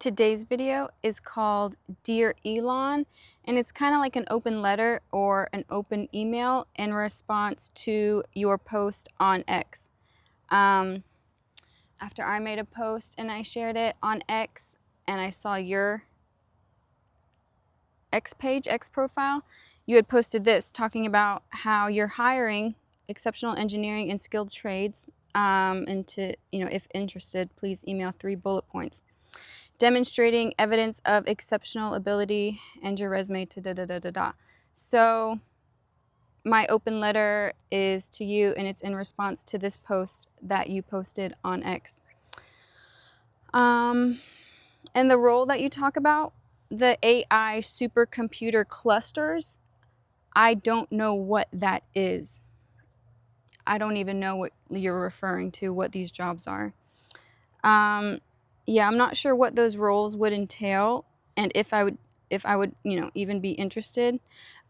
Today's video is called Dear Elon, and it's kind of like an open letter or an open email in response to your post on X. After I made a post and I shared it on X and I saw your X page, X profile, you had posted this talking about how you're hiring exceptional engineering and skilled trades, and to, if interested, please email 3 bullet points demonstrating evidence of exceptional ability and your resume to da-da-da-da-da. So my open letter is to you, and it's in response to this post that you posted on X. And the role that you talk about, the AI supercomputer clusters, I don't know what that is. I don't even know what you're referring to, what these jobs are. Yeah, I'm not sure what those roles would entail and if I would, even be interested.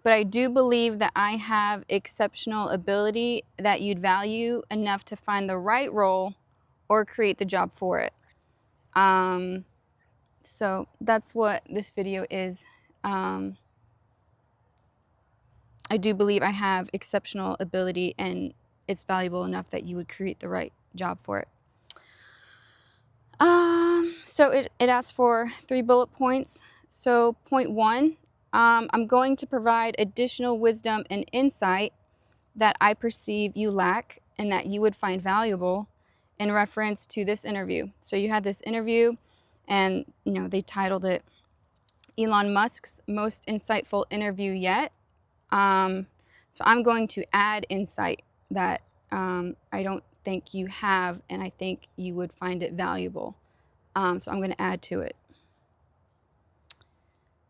But I do believe that I have exceptional ability that you'd value enough to find the right role or create the job for it. So that's what this video is. I do believe I have exceptional ability and it's valuable enough that you would create the right job for it. So it asks for 3 bullet points. So point 1, I'm going to provide additional wisdom and insight that I perceive you lack and that you would find valuable in reference to this interview. So you had this interview and, they titled it Elon Musk's most insightful interview yet. So I'm going to add insight that I don't think you have, and I think you would find it valuable. So I'm going to add to it.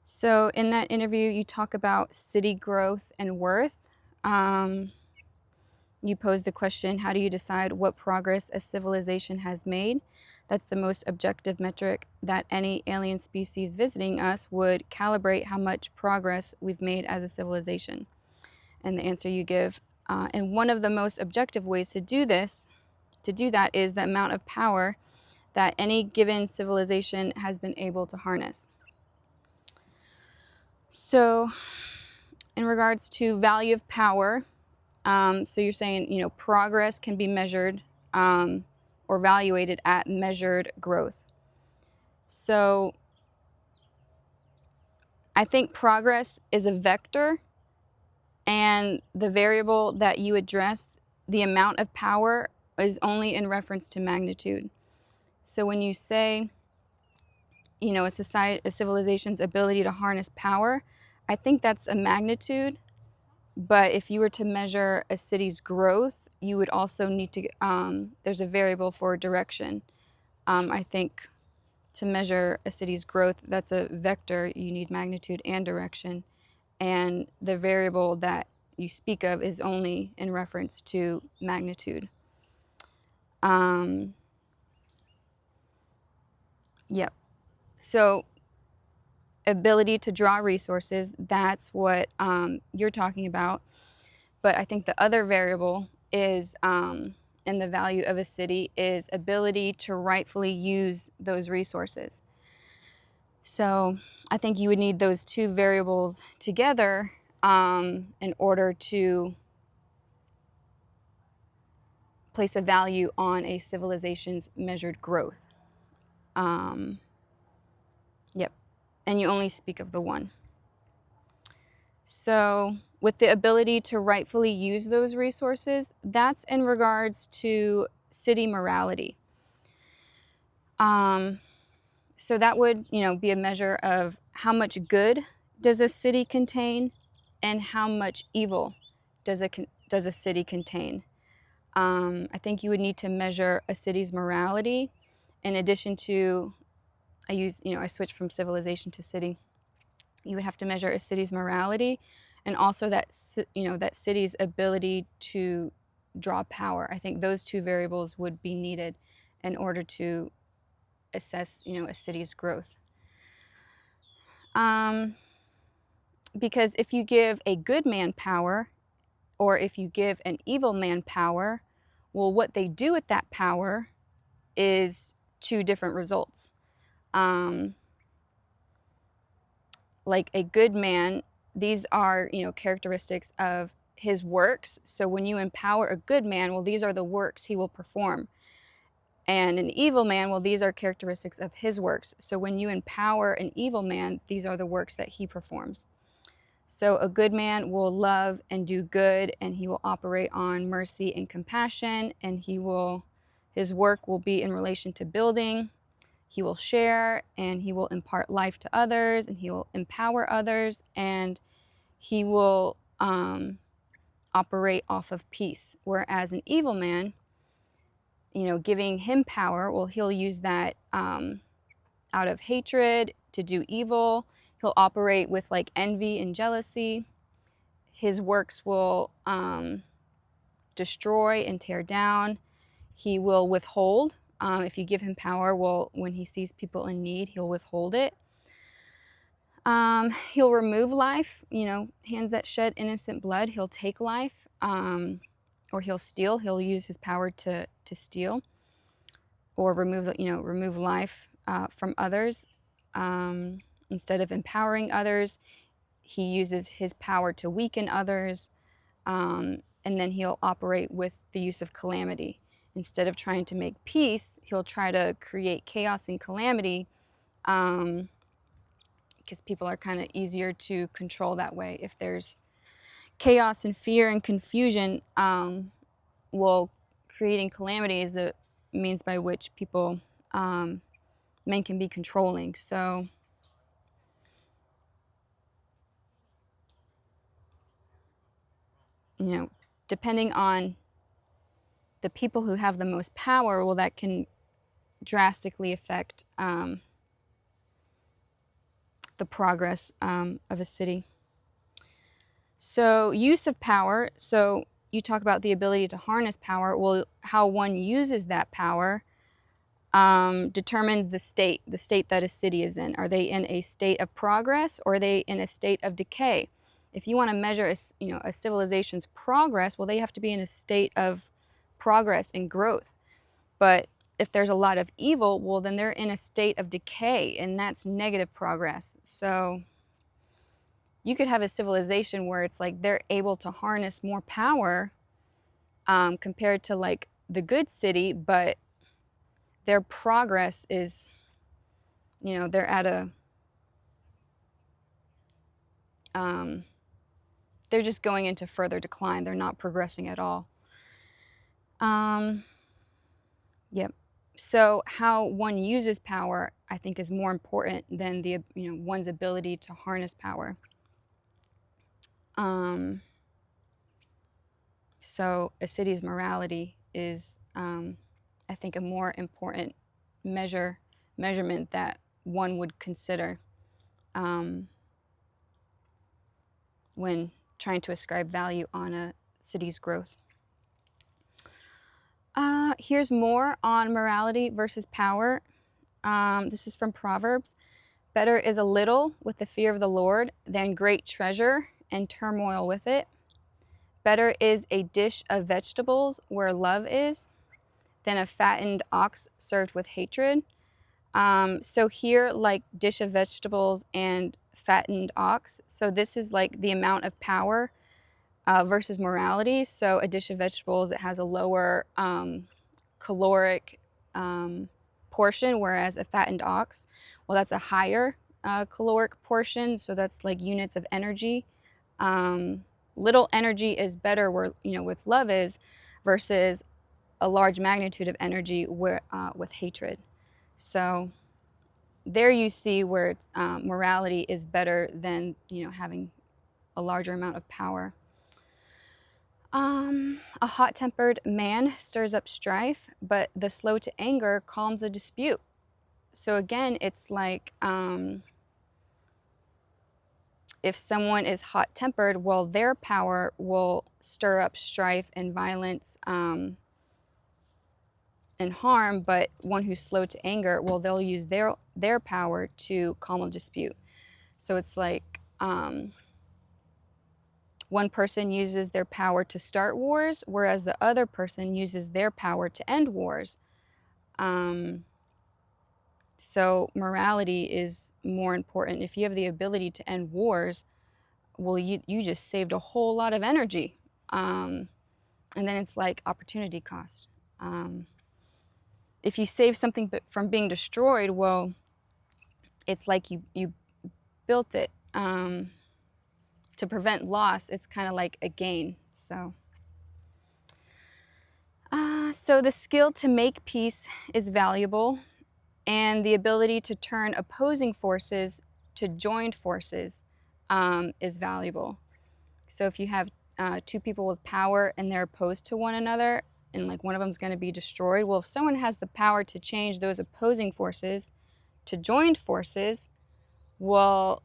So in that interview, you talk about city growth and worth. You pose the question, how do you decide what progress a civilization has made? That's the most objective metric that any alien species visiting us would calibrate how much progress we've made as a civilization. And the answer you give, and one of the most objective ways to do that is the amount of power that any given civilization has been able to harness. So in regards to value of power, so you're saying, progress can be measured or evaluated at measured growth. So I think progress is a vector, and the variable that you address, the amount of power, is only in reference to magnitude. So when you say, a civilization's ability to harness power, I think that's a magnitude. But if you were to measure a city's growth, you would also need to, there's a variable for direction. I think to measure a city's growth, that's a vector, you need magnitude and direction. And the variable that you speak of is only in reference to magnitude. Yep. So ability to draw resources, that's what you're talking about. But I think the other variable is, in the value of a city, is ability to rightfully use those resources. So I think you would need those 2 variables together in order to place a value on a civilization's measured growth. Yep. And you only speak of the one. So with the ability to rightfully use those resources, that's in regards to city morality. So that would, be a measure of how much good does a city contain and how much evil does a city contain. I think you would need to measure a city's morality in addition to, I switched from civilization to city. You would have to measure a city's morality and also that city's ability to draw power. I think those 2 variables would be needed in order to assess, a city's growth. Because if you give a good man power or if you give an evil man power, well, what they do with that power is 2 different results. Like a good man, these are, characteristics of his works. So when you empower a good man, well, these are the works he will perform. And an evil man, well, these are characteristics of his works. So when you empower an evil man, these are the works that he performs. So a good man will love and do good, and he will operate on mercy and compassion, and his work will be in relation to building. He will share, and he will impart life to others, and he will empower others, and he will operate off of peace. Whereas an evil man, giving him power, well, he'll use that out of hatred to do evil. He'll operate with like envy and jealousy. His works will destroy and tear down. He will withhold. If you give him power, well, when he sees people in need, he'll withhold it. He'll remove life, hands that shed innocent blood, he'll take life, or he'll steal. He'll use his power to steal or remove life from others. Instead of empowering others, he uses his power to weaken others, and then he'll operate with the use of calamity. Instead of trying to make peace, he'll try to create chaos and calamity, because people are kind of easier to control that way. If there's chaos and fear and confusion, well, creating calamity is the means by which people, men can be controlling. So, depending on the people who have the most power, well, that can drastically affect the progress of a city. So use of power. So you talk about the ability to harness power. Well, how one uses that power determines the state that a city is in. Are they in a state of progress, or are they in a state of decay? If you want to measure a civilization's progress, well, they have to be in a state of progress and growth. But if there's a lot of evil, well, then they're in a state of decay, and that's negative progress. So you could have a civilization where it's like they're able to harness more power compared to like the good city, but their progress is, they're at they're just going into further decline. They're not progressing at all. Yep. So how one uses power, I think, is more important than the one's ability to harness power. So a city's morality is, I think, a more important measurement that one would consider when trying to ascribe value on a city's growth. Here's more on morality versus power. This is from Proverbs. Better is a little with the fear of the Lord than great treasure and turmoil with it. Better is a dish of vegetables where love is than a fattened ox served with hatred. So here, like dish of vegetables and fattened ox. So this is like the amount of power versus morality. So a dish of vegetables, it has a lower caloric portion, whereas a fattened ox, well, that's a higher caloric portion. So that's like units of energy. Little energy is better where, with love is, versus a large magnitude of energy where, with hatred. So there you see where morality is better than, having a larger amount of power. A hot-tempered man stirs up strife, but the slow to anger calms a dispute. So again, it's like if someone is hot-tempered, well, their power will stir up strife and violence and harm, but one who's slow to anger, well, they'll use their power to calm a dispute. So it's like one person uses their power to start wars, whereas the other person uses their power to end wars. So morality is more important. If you have the ability to end wars, well, you just saved a whole lot of energy. And then it's like opportunity cost. If you save something from being destroyed, well, it's like you built it. To prevent loss, it's kind of like a gain. So the skill to make peace is valuable, and the ability to turn opposing forces to joined forces is valuable. So if you have two people with power and they're opposed to one another, and like one of them is going to be destroyed, well, if someone has the power to change those opposing forces to joined forces, well,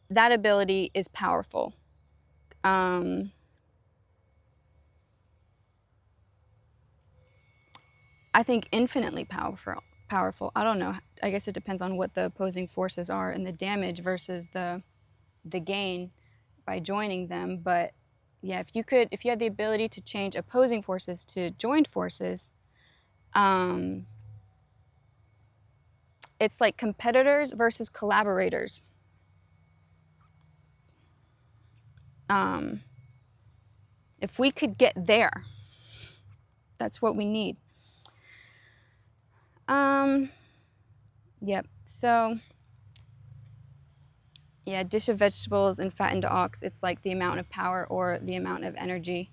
that ability is powerful. I think infinitely powerful. I don't know. I guess it depends on what the opposing forces are and the damage versus the gain by joining them. But yeah, if you had the ability to change opposing forces to joined forces, it's like competitors versus collaborators. If we could get there, that's what we need. Yep. So yeah, dish of vegetables and fattened ox, it's like the amount of power or the amount of energy.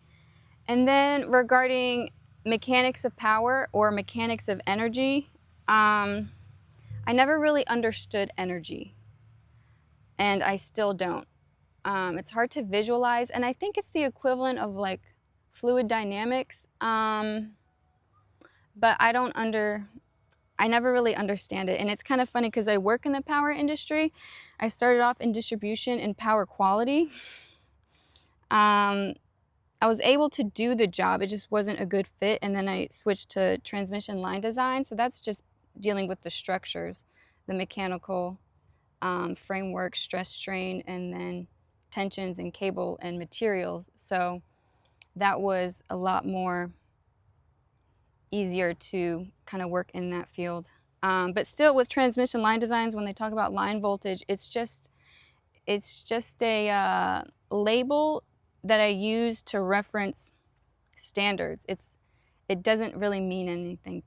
And then regarding mechanics of power or mechanics of energy, I never really understood energy, and I still don't. It's hard to visualize, and I think it's the equivalent of like fluid dynamics, but I never really understand it. And it's kind of funny because I work in the power industry. I started off in distribution and power quality. I was able to do the job, it just wasn't a good fit, and then I switched to transmission line design. So that's just dealing with the structures, the mechanical framework, stress, strain, and then tensions and cable and materials. So that was a lot more easier to kind of work in that field. But still, with transmission line designs, when they talk about line voltage, it's just a label that I use to reference standards. It doesn't really mean anything.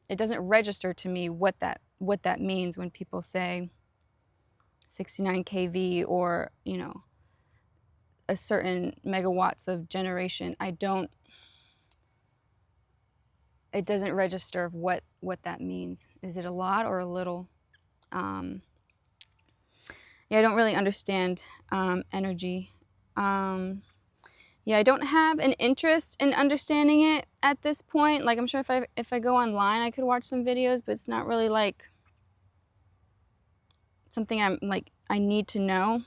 It doesn't register to me what that means when people say 69 kV or a certain megawatts of generation. It doesn't register of what that means. Is it a lot or a little? Yeah, I don't really understand energy. Yeah, I don't have an interest in understanding it at this point. Like, I'm sure if I go online, I could watch some videos, but it's not really like something I need to know.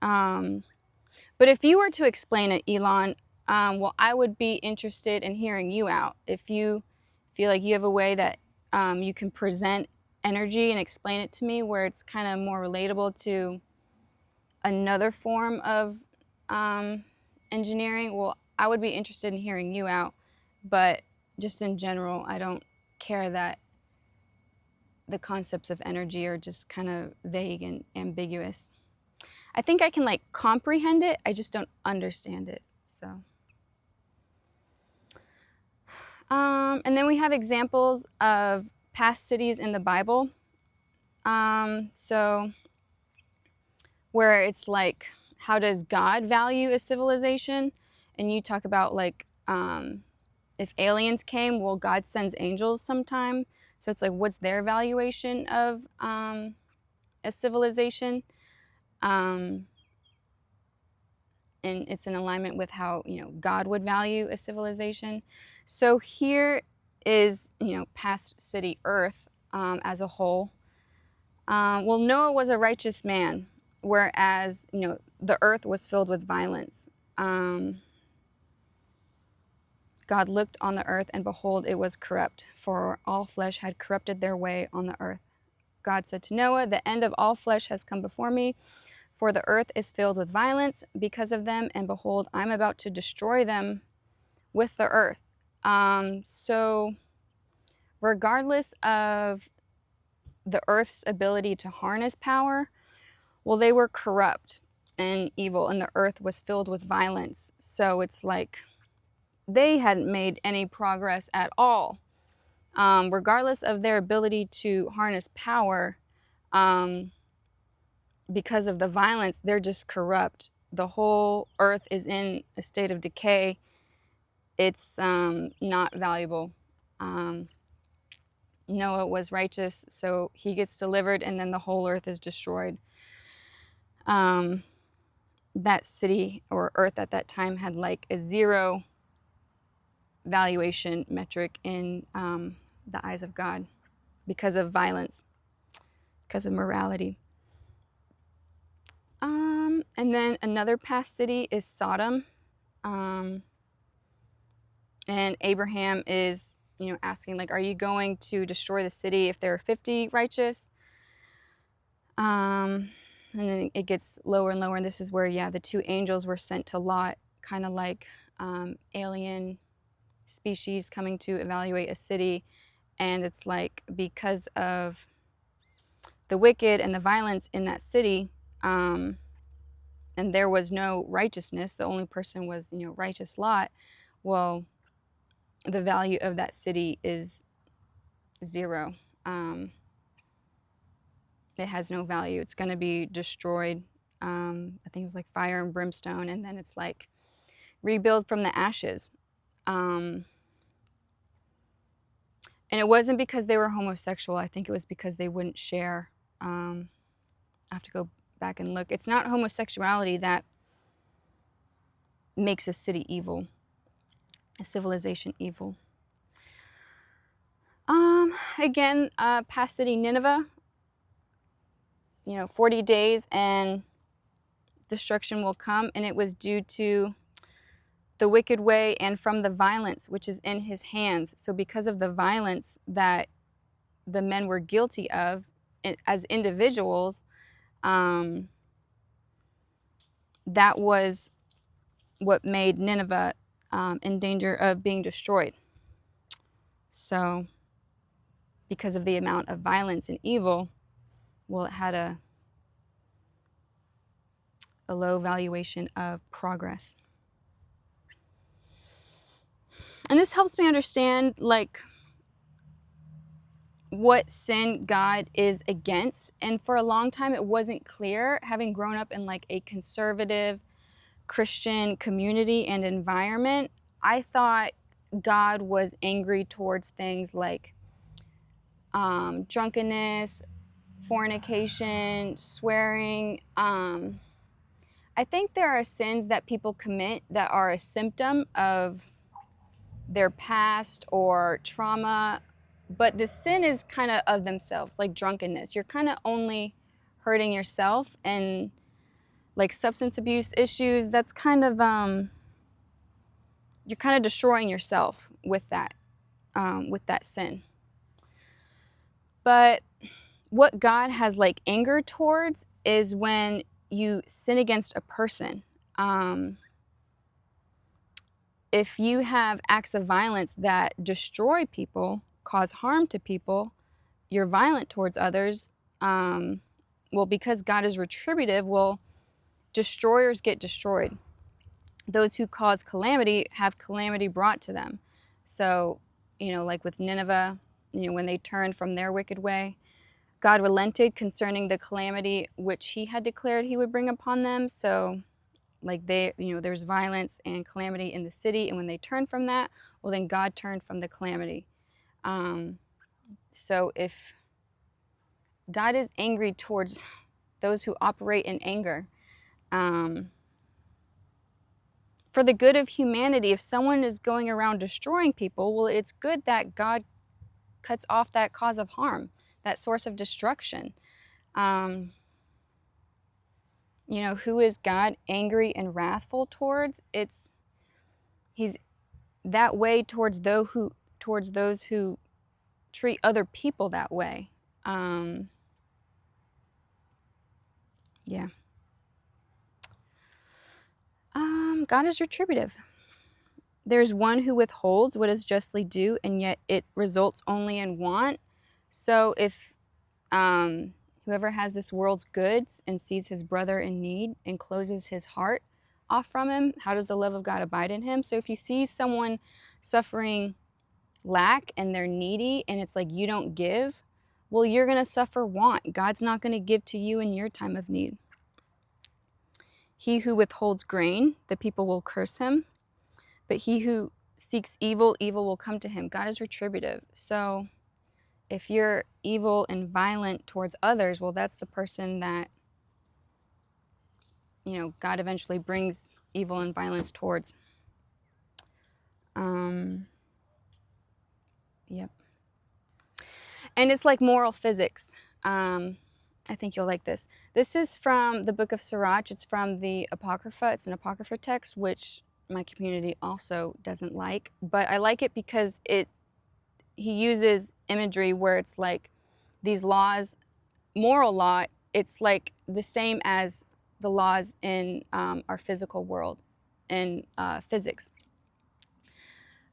But if you were to explain it, Elon, well, I would be interested in hearing you out. If you feel like you have a way that you can present energy and explain it to me where it's kind of more relatable to another form of engineering, well, I would be interested in hearing you out. But just in general, I don't care that the concepts of energy are just kind of vague and ambiguous. I think I can comprehend it, I just don't understand it. So and then we have examples of past cities in the Bible. So where it's like, how does God value a civilization? And you talk about if aliens came, well, God sends angels sometime. So it's like, what's their valuation of a civilization? And it's in alignment with how God would value a civilization. So here is past city Earth as a whole. Well, Noah was a righteous man, whereas the earth was filled with violence. God looked on the earth, and behold, it was corrupt, for all flesh had corrupted their way on the earth. God said to Noah, "The end of all flesh has come before me, for the earth is filled with violence because of them, and behold, I'm about to destroy them with the earth." So regardless of the earth's ability to harness power, well, they were corrupt and evil, and the earth was filled with violence. So it's like they hadn't made any progress at all. Regardless of their ability to harness power, because of the violence, they're just corrupt. The whole earth is in a state of decay. It's not valuable. Noah was righteous, so he gets delivered, and then the whole earth is destroyed. That city or earth at that time had like a 0 valuation metric in the eyes of God because of violence, because of morality. And then another past city is Sodom. And Abraham is, asking, like, are you going to destroy the city if there are 50 righteous? And then it gets lower and lower, and this is where, the 2 angels were sent to Lot, kind of like alien species coming to evaluate a city. And it's like, because of the wicked and the violence in that city, and there was no righteousness, the only person was, righteous Lot, well, the value of that city is 0. It has no value. It's going to be destroyed. I think it was like fire and brimstone, and then it's like rebuild from the ashes. And it wasn't because they were homosexual. I think it was because they wouldn't share. I have to go back and look. It's not homosexuality that makes a city evil, a civilization evil. Again, past city Nineveh, 40 days and destruction will come, and it was due to the wicked way and from the violence which is in his hands. So because of the violence that the men were guilty of as individuals, that was what made Nineveh in danger of being destroyed. So because of the amount of violence and evil, well, it had a low valuation of progress. And this helps me understand, like, what sin God is against. And for a long time, it wasn't clear, having grown up in like a conservative Christian community and environment. I thought God was angry towards things like drunkenness, fornication, swearing. I think there are sins that people commit that are a symptom of their past or trauma, but the sin is kind of themselves, like drunkenness. You're kind of only hurting yourself, and like substance abuse issues, that's kind of you're kind of destroying yourself with that sin. But what God has like anger towards is when you sin against a person. If you have acts of violence that destroy people, cause harm to people, you're violent towards others, well, because God is retributive, well, destroyers get destroyed. Those who cause calamity have calamity brought to them. So, like with Nineveh, when they turned from their wicked way, God relented concerning the calamity which he had declared he would bring upon them. So, like there's violence and calamity in the city, and when they turned from that, well, then God turned from the calamity. So if God is angry towards those who operate in anger, for the good of humanity, if someone is going around destroying people, well, it's good that God cuts off that cause of harm, that source of destruction. Who is God angry and wrathful towards? He's that way towards those who treat other people that way. God is retributive. There's one who withholds what is justly due, and yet it results only in want. So if Whoever has this world's goods and sees his brother in need and closes his heart off from him, how does the love of God abide in him? So if you see someone suffering lack and they're needy and it's like you don't give, well, you're going to suffer want. God's not going to give to you in your time of need. He who withholds grain, the people will curse him, but he who seeks evil, evil will come to him. God is retributive. So if you're evil and violent towards others, well, that's the person that, God eventually brings evil and violence towards. Yep. And it's like moral physics. I think you'll like this. This is from the book of Sirach. It's from the Apocrypha. It's an Apocrypha text, which my community also doesn't like. But I like it because he uses imagery where it's like these laws, moral law, it's like the same as the laws in our physical world, in physics.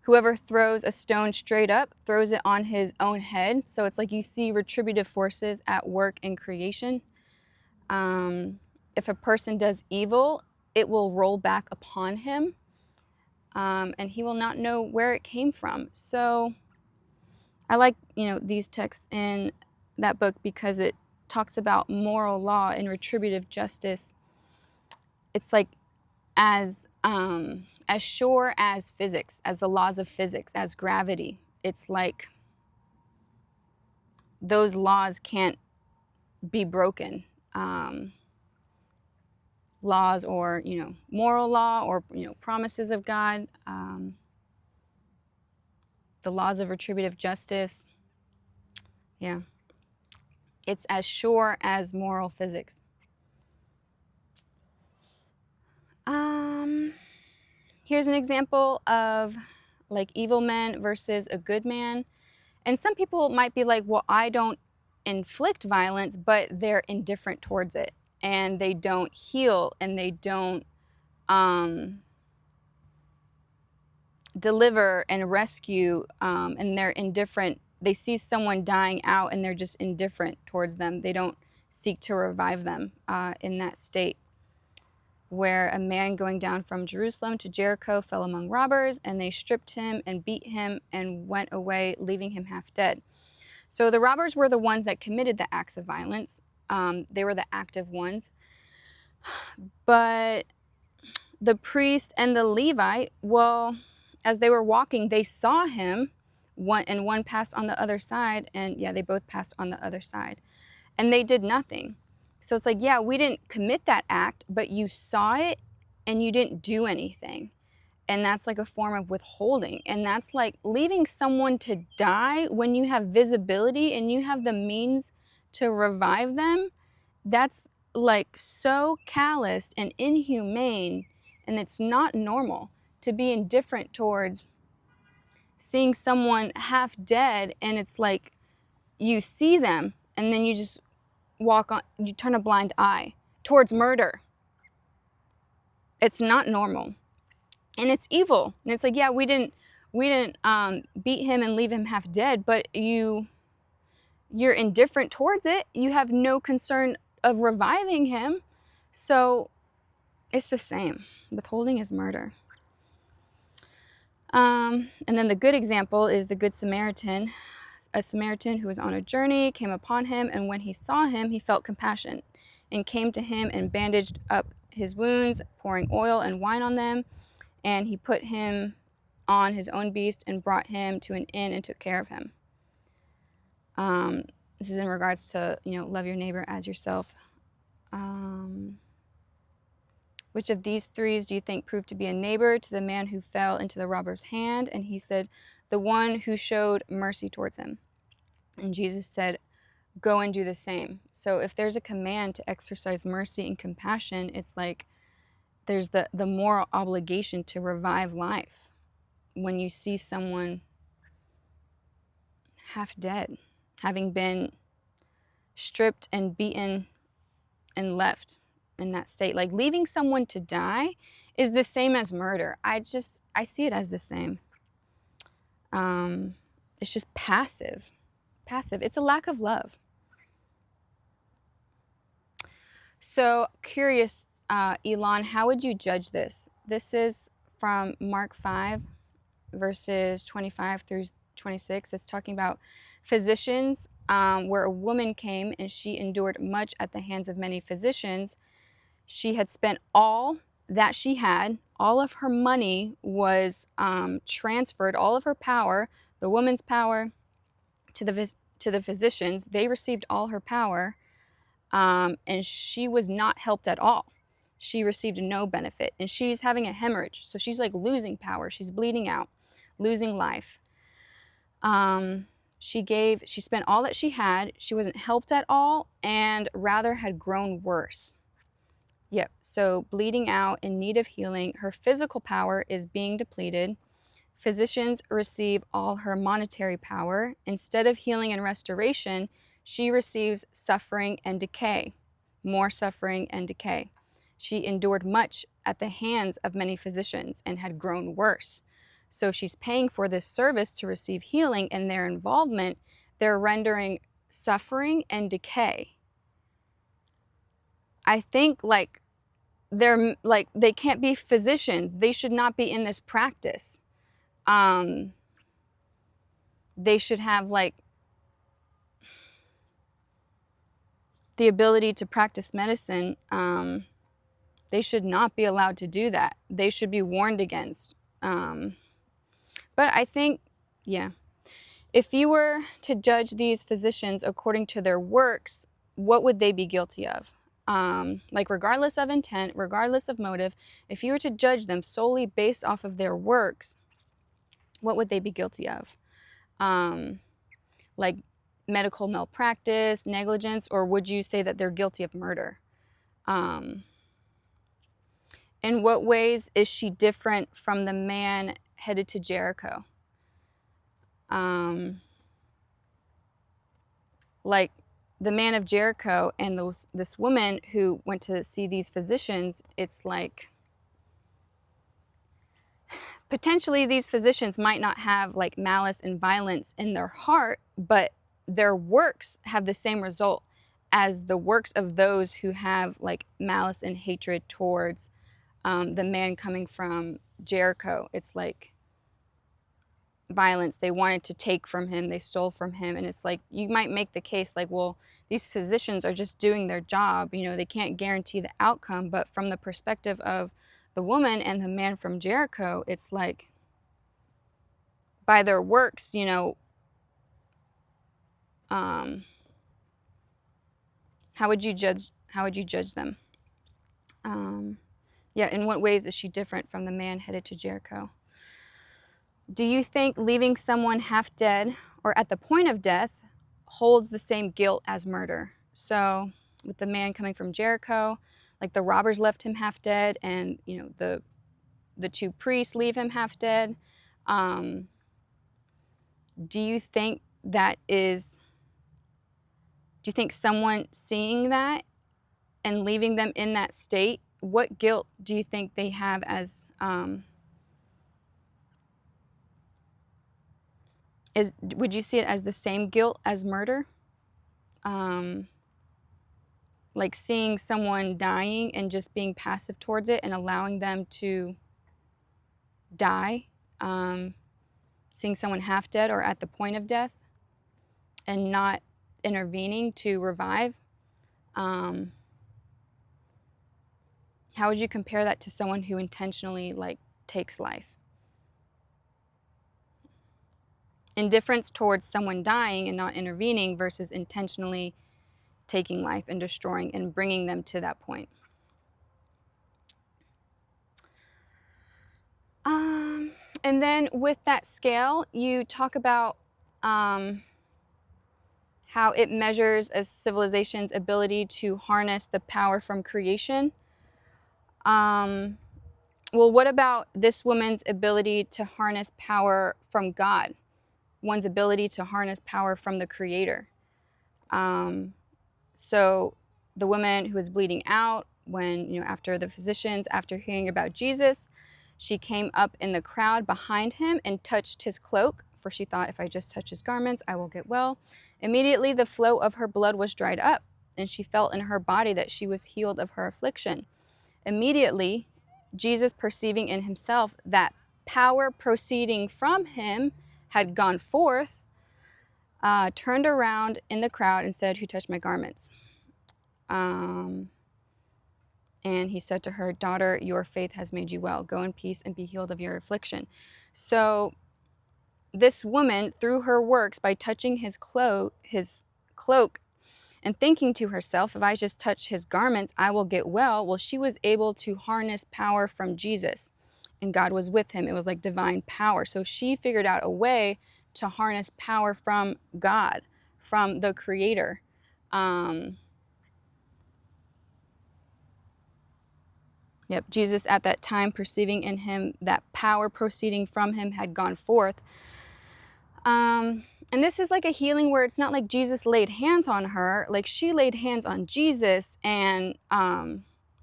Whoever throws a stone straight up throws it on his own head. So it's like you see retributive forces at work in creation. If a person does evil, it will roll back upon him, and he will not know where it came from. So I like, these texts in that book because it talks about moral law and retributive justice. It's like as sure as physics, as the laws of physics, as gravity. It's like those laws can't be broken. Laws or, moral law or, promises of God, the laws of retributive justice. Yeah. It's as sure as moral physics. Here's an example of like evil men versus a good man. And some people might be like, well, I don't inflict violence, but they're indifferent towards it. And they don't heal and they don't deliver and rescue, and they're indifferent. They see someone dying out and they're just indifferent towards them. They don't seek to revive them in that state. Where a man going down from Jerusalem to Jericho fell among robbers, and they stripped him and beat him and went away, leaving him half dead. So the robbers were the ones that committed the acts of violence. They were the active ones. But the priest and the Levite, well, as they were walking, they saw him, and one passed on the other side, and yeah, they both passed on the other side. And they did nothing. So it's like, yeah, we didn't commit that act, but you saw it and you didn't do anything. And that's like a form of withholding. And that's like leaving someone to die when you have visibility and you have the means to revive them. That's like so calloused and inhumane, and it's not normal to be indifferent towards seeing someone half dead, and it's like you see them and then you just walk on, you turn a blind eye towards murder. It's not normal. And it's evil. And it's like, yeah, we didn't beat him and leave him half dead, but you're indifferent towards it. You have no concern of reviving him. So it's the same. Withholding is murder. And then the good example is the Good Samaritan. A Samaritan who was on a journey came upon him, and when he saw him, he felt compassion and came to him and bandaged up his wounds, pouring oil and wine on them. And he put him on his own beast and brought him to an inn and took care of him. This is in regards to, love your neighbor as yourself. Which of these three do you think proved to be a neighbor to the man who fell into the robber's hand? And he said, the one who showed mercy towards him. And Jesus said, go and do the same. So if there's a command to exercise mercy and compassion, it's like there's the moral obligation to revive life when you see someone half dead, having been stripped and beaten and left in that state. Like leaving someone to die is the same as murder. I see it as the same. It's just passive. It's a lack of love. So curious, Elon, how would you judge this? This is from Mark 5, verses 25 through 26. It's talking about physicians, where a woman came and she endured much at the hands of many physicians. She had spent all that she had, all of her money was transferred, all of her power, the woman's power, to the physicians. They received all her power, and she was not helped at all. She received no benefit, and she's having a hemorrhage, so she's like losing power. She's bleeding out, losing life. She spent all that she had. She wasn't helped at all, and rather had grown worse. Yep, so bleeding out, in need of healing. Her physical power is being depleted. Physicians receive all her monetary power. Instead of healing and restoration, she receives suffering and decay, more suffering and decay. She endured much at the hands of many physicians and had grown worse. So she's paying for this service to receive healing, and their involvement, they're rendering suffering and decay. I think they can't be physicians. They should not be in this practice. They should have the ability to practice medicine. They should not be allowed to do that. They should be warned against. But I think, yeah, if you were to judge these physicians according to their works, what would they be guilty of? Regardless of intent, regardless of motive, if you were to judge them solely based off of their works, what would they be guilty of? Like medical malpractice, negligence, or would you say that they're guilty of murder? In what ways is she different from the man headed to Jericho? Like the man of Jericho and this woman who went to see these physicians, it's like potentially these physicians might not have like malice and violence in their heart, but their works have the same result as the works of those who have like malice and hatred towards the man coming from Jericho. It's like violence. They wanted to take from him. They stole from him. And it's like, you might make the case like, well, these physicians are just doing their job. You know, they can't guarantee the outcome. But from the perspective of the woman and the man from Jericho, it's like, by their works, you know, how would you judge them? Yeah, in what ways is she different from the man headed to Jericho? Do you think leaving someone half dead or at the point of death holds the same guilt as murder? So with the man coming from Jericho, like the robbers left him half dead, and you know the two priests leave him half dead. Do you think someone seeing that and leaving them in that state, what guilt do you think they have as would you see it as the same guilt as murder? Like seeing someone dying and just being passive towards it and allowing them to die, seeing someone half dead or at the point of death and not intervening to revive. How would you compare that to someone who intentionally like takes life? Indifference towards someone dying and not intervening versus intentionally taking life and destroying and bringing them to that point. And then with that scale, you talk about how it measures a civilization's ability to harness the power from creation. Well, what about this woman's ability to harness power from God? One's ability to harness power from the Creator. So the woman who was bleeding out, when, after the physicians, after hearing about Jesus, she came up in the crowd behind him and touched his cloak, for she thought, if I just touch his garments, I will get well. Immediately the flow of her blood was dried up, and she felt in her body that she was healed of her affliction. Immediately, Jesus, perceiving in himself that power proceeding from him had gone forth, turned around in the crowd and said, "Who touched my garments?" And he said to her, "Daughter, your faith has made you well. Go in peace and be healed of your affliction." So this woman, through her works, by touching his cloak, and thinking to herself, if I just touch his garments, I will get well. Well, she was able to harness power from Jesus, and God was with him. It was like divine power. So she figured out a way to harness power from God, from the Creator. Jesus at that time, perceiving in him that power proceeding from him had gone forth. And this is like a healing where it's not like Jesus laid hands on her, like she laid hands on Jesus and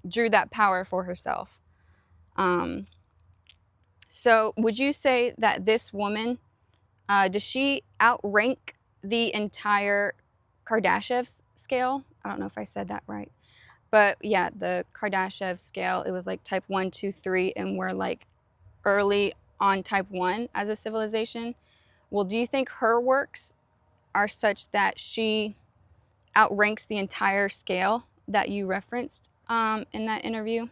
drew that power for herself. So would you say that this woman, does she outrank the entire Kardashev scale? I don't know if I said that right. But yeah, the Kardashev scale, it was like type 1, 2, 3, and we're like early on type 1 as a civilization. Well, do you think her works are such that she outranks the entire scale that you referenced in that interview?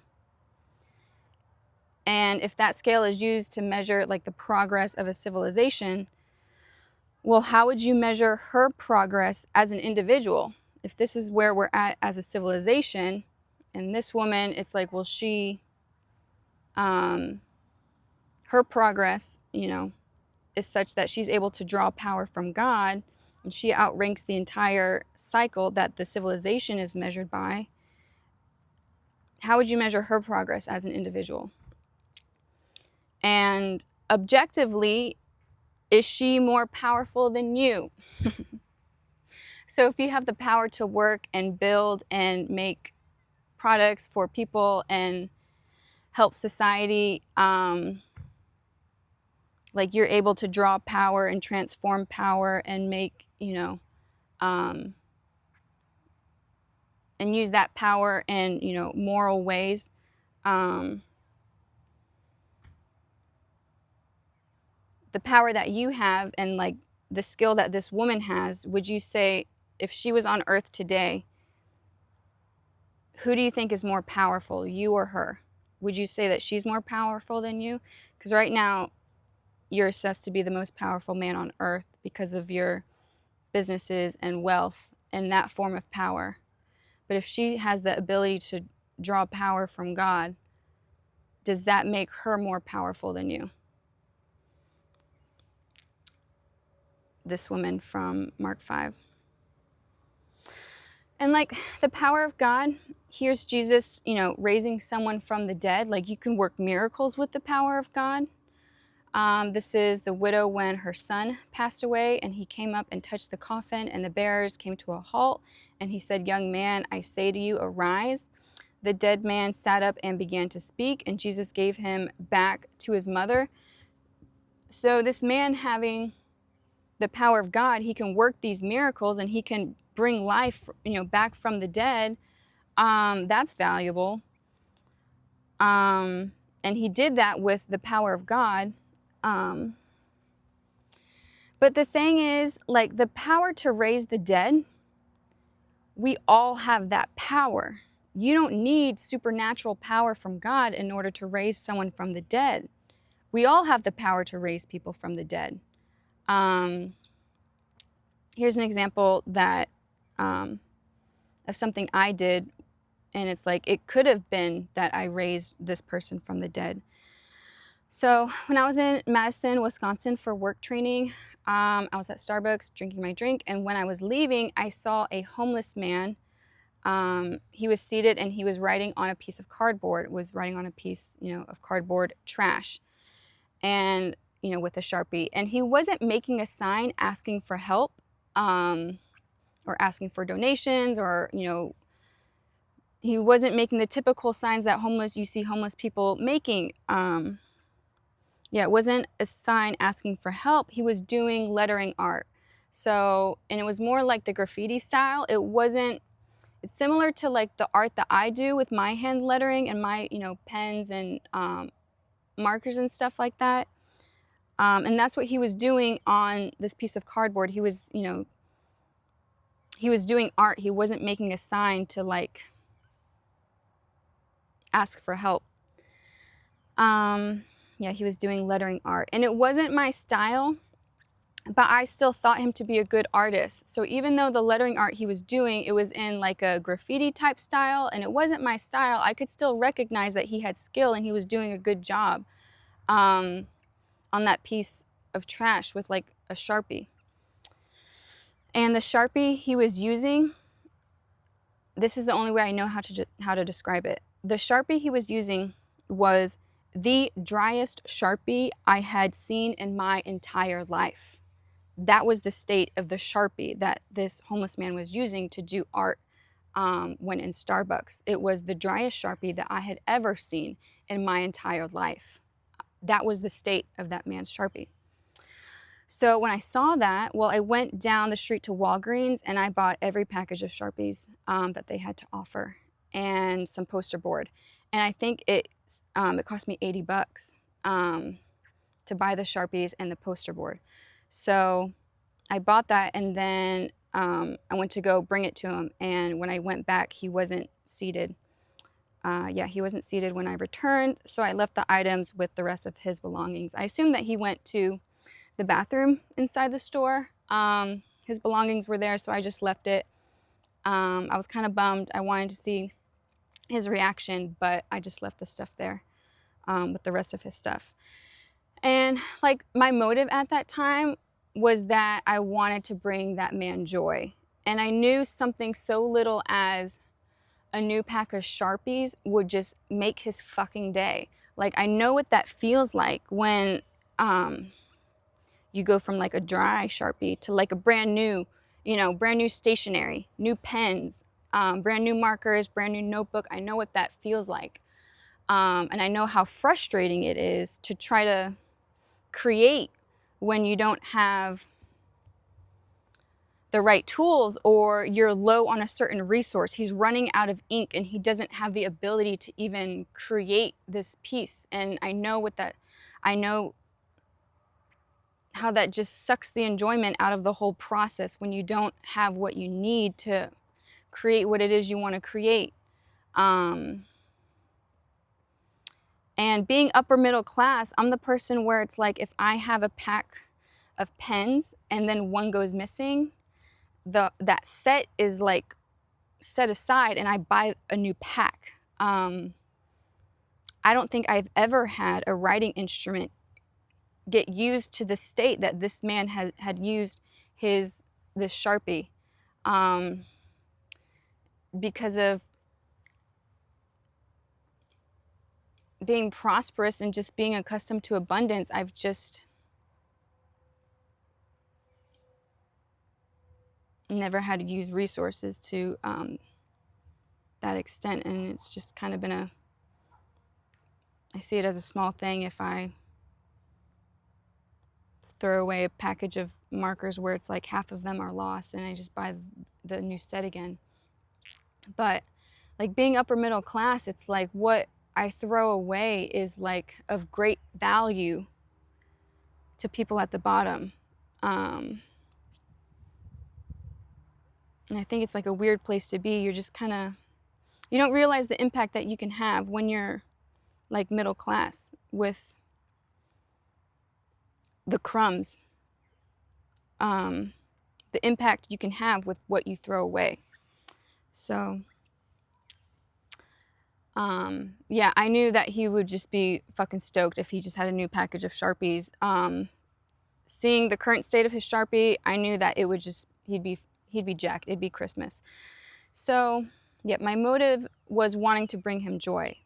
And if that scale is used to measure like the progress of a civilization, well, how would you measure her progress as an individual? If this is where we're at as a civilization, and this woman, it's like, well, she, her progress, is such that she's able to draw power from God, and she outranks the entire cycle that the civilization is measured by. How would you measure her progress as an individual? And objectively, is she more powerful than you? So if you have the power to work and build and make products for people and help society, like you're able to draw power and transform power and make, and use that power in, moral ways. The power that you have and like the skill that this woman has, would you say if she was on earth today, who do you think is more powerful, you or her? Would you say that she's more powerful than you? Because right now, you're assessed to be the most powerful man on earth because of your businesses and wealth and that form of power. But if she has the ability to draw power from God, does that make her more powerful than you? This woman from Mark 5. And like the power of God, here's Jesus, raising someone from the dead. Like you can work miracles with the power of God. This is the widow when her son passed away, and he came up and touched the coffin, and the bearers came to a halt, and he said, "Young man, I say to you, arise." The dead man sat up and began to speak, and Jesus gave him back to his mother. So this man, having the power of God, he can work these miracles and he can bring life, back from the dead. That's valuable. And he did that with the power of God. But the thing is, like the power to raise the dead, we all have that power. You don't need supernatural power from God in order to raise someone from the dead. We all have the power to raise people from the dead. Here's an example that of something I did, and it's like it could have been that I raised this person from the dead. So when I was in Madison, Wisconsin for work training, I was at Starbucks drinking my drink, and when I was leaving, I saw a homeless man. He was seated and he was writing on a piece of cardboard, of cardboard trash, and, with a Sharpie. And he wasn't making a sign asking for help, or asking for donations, or, he wasn't making the typical signs that you see homeless people making. It wasn't a sign asking for help. He was doing lettering art. So, and it was more like the graffiti style. It's it's similar to like the art that I do with my hand lettering and my, you know, pens and markers and stuff like that. And that's what he was doing on this piece of cardboard. He was, you know, he was doing art. He wasn't making a sign to like ask for help. Yeah, he was doing lettering art. And it wasn't my style, but I still thought him to be a good artist. So even though the lettering art he was doing, it was in like a graffiti type style and it wasn't my style, I could still recognize that he had skill and he was doing a good job on that piece of trash with like a Sharpie. And the Sharpie he was using, this is the only way I know how to describe it. The Sharpie he was using was the driest Sharpie I had seen in my entire life. That was the state of the Sharpie that this homeless man was using to do art when in Starbucks. It was the driest Sharpie that I had ever seen in my entire life. That was the state of that man's Sharpie. So when I saw that, well, I went down the street to Walgreens and I bought every package of Sharpies that they had to offer and some poster board. And I think it cost me $80 to buy the Sharpies and the poster board. So I bought that and then I went to go bring it to him. And when I went back, he wasn't seated. He wasn't seated when I returned. So I left the items with the rest of his belongings. I assumed that he went to the bathroom inside the store. His belongings were there, so I just left it. I was kind of bummed. I wanted to see his reaction, but I just left the stuff there with the rest of his stuff. And like my motive at that time was that I wanted to bring that man joy. And I knew something so little as a new pack of Sharpies would just make his fucking day. Like I know what that feels like when you go from like a dry Sharpie to like a brand new, brand new stationery, new pens, brand new markers, brand new notebook. I know what that feels like. And I know how frustrating it is to try to create when you don't have the right tools or you're low on a certain resource. He's running out of ink and he doesn't have the ability to even create this piece. And I know how that just sucks the enjoyment out of the whole process when you don't have what you need to create what it is you want to create. And being upper middle class, I'm the person where it's like if I have a pack of pens and then one goes missing, that set is like set aside and I buy a new pack. I don't think I've ever had a writing instrument get used to the state that this man had used this Sharpie, because of being prosperous and just being accustomed to abundance. I've just never had to use resources to that extent, and it's just kind of been I see it as a small thing if I throw away a package of markers where it's like half of them are lost and I just buy the new set again. But like being upper middle class, it's like what I throw away is like of great value to people at the bottom. And I think it's like a weird place to be. You're just you don't realize the impact that you can have when you're like middle class with the crumbs, the impact you can have with what you throw away. So, I knew that he would just be fucking stoked if he just had a new package of Sharpies. Seeing the current state of his Sharpie, I knew that it would just, he'd be jacked. It'd be Christmas. So, yeah, my motive was wanting to bring him joy.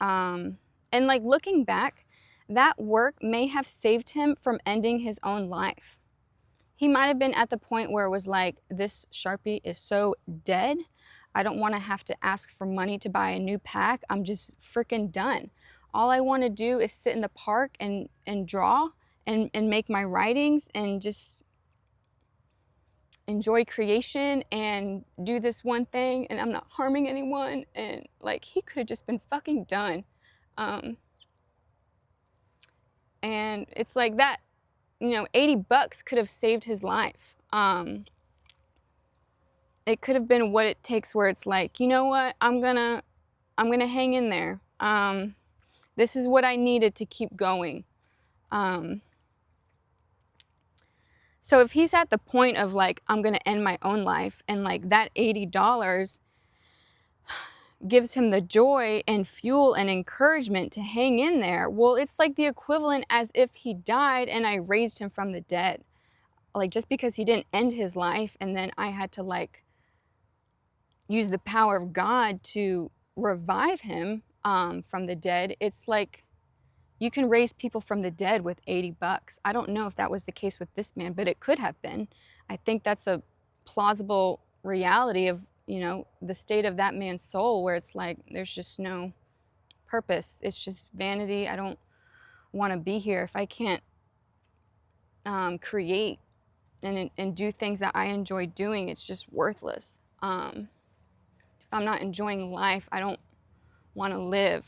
And like looking back, that work may have saved him from ending his own life. He might have been at the point where it was like, this Sharpie is so dead, I don't want to have to ask for money to buy a new pack. I'm just freaking done. All I want to do is sit in the park and draw and make my writings and just enjoy creation and do this one thing, and I'm not harming anyone, and like he could have just been fucking done. And it's like that, you know, $80 could have saved his life. It could have been what it takes, where it's like, you know what, I'm gonna hang in there. This is what I needed to keep going. So if he's at the point of like, I'm gonna end my own life, and like that $80 gives him the joy and fuel and encouragement to hang in there, well, it's like the equivalent as if he died and I raised him from the dead. Like, just because he didn't end his life and then I had to like use the power of God to revive him from the dead, it's like you can raise people from the dead with $80. I don't know if that was the case with this man, but it could have been. I think that's a plausible reality of, you know, the state of that man's soul, where it's like there's just no purpose. It's just vanity. I don't want to be here if I can't create and do things that I enjoy doing. It's just worthless. If I'm not enjoying life, I don't want to live.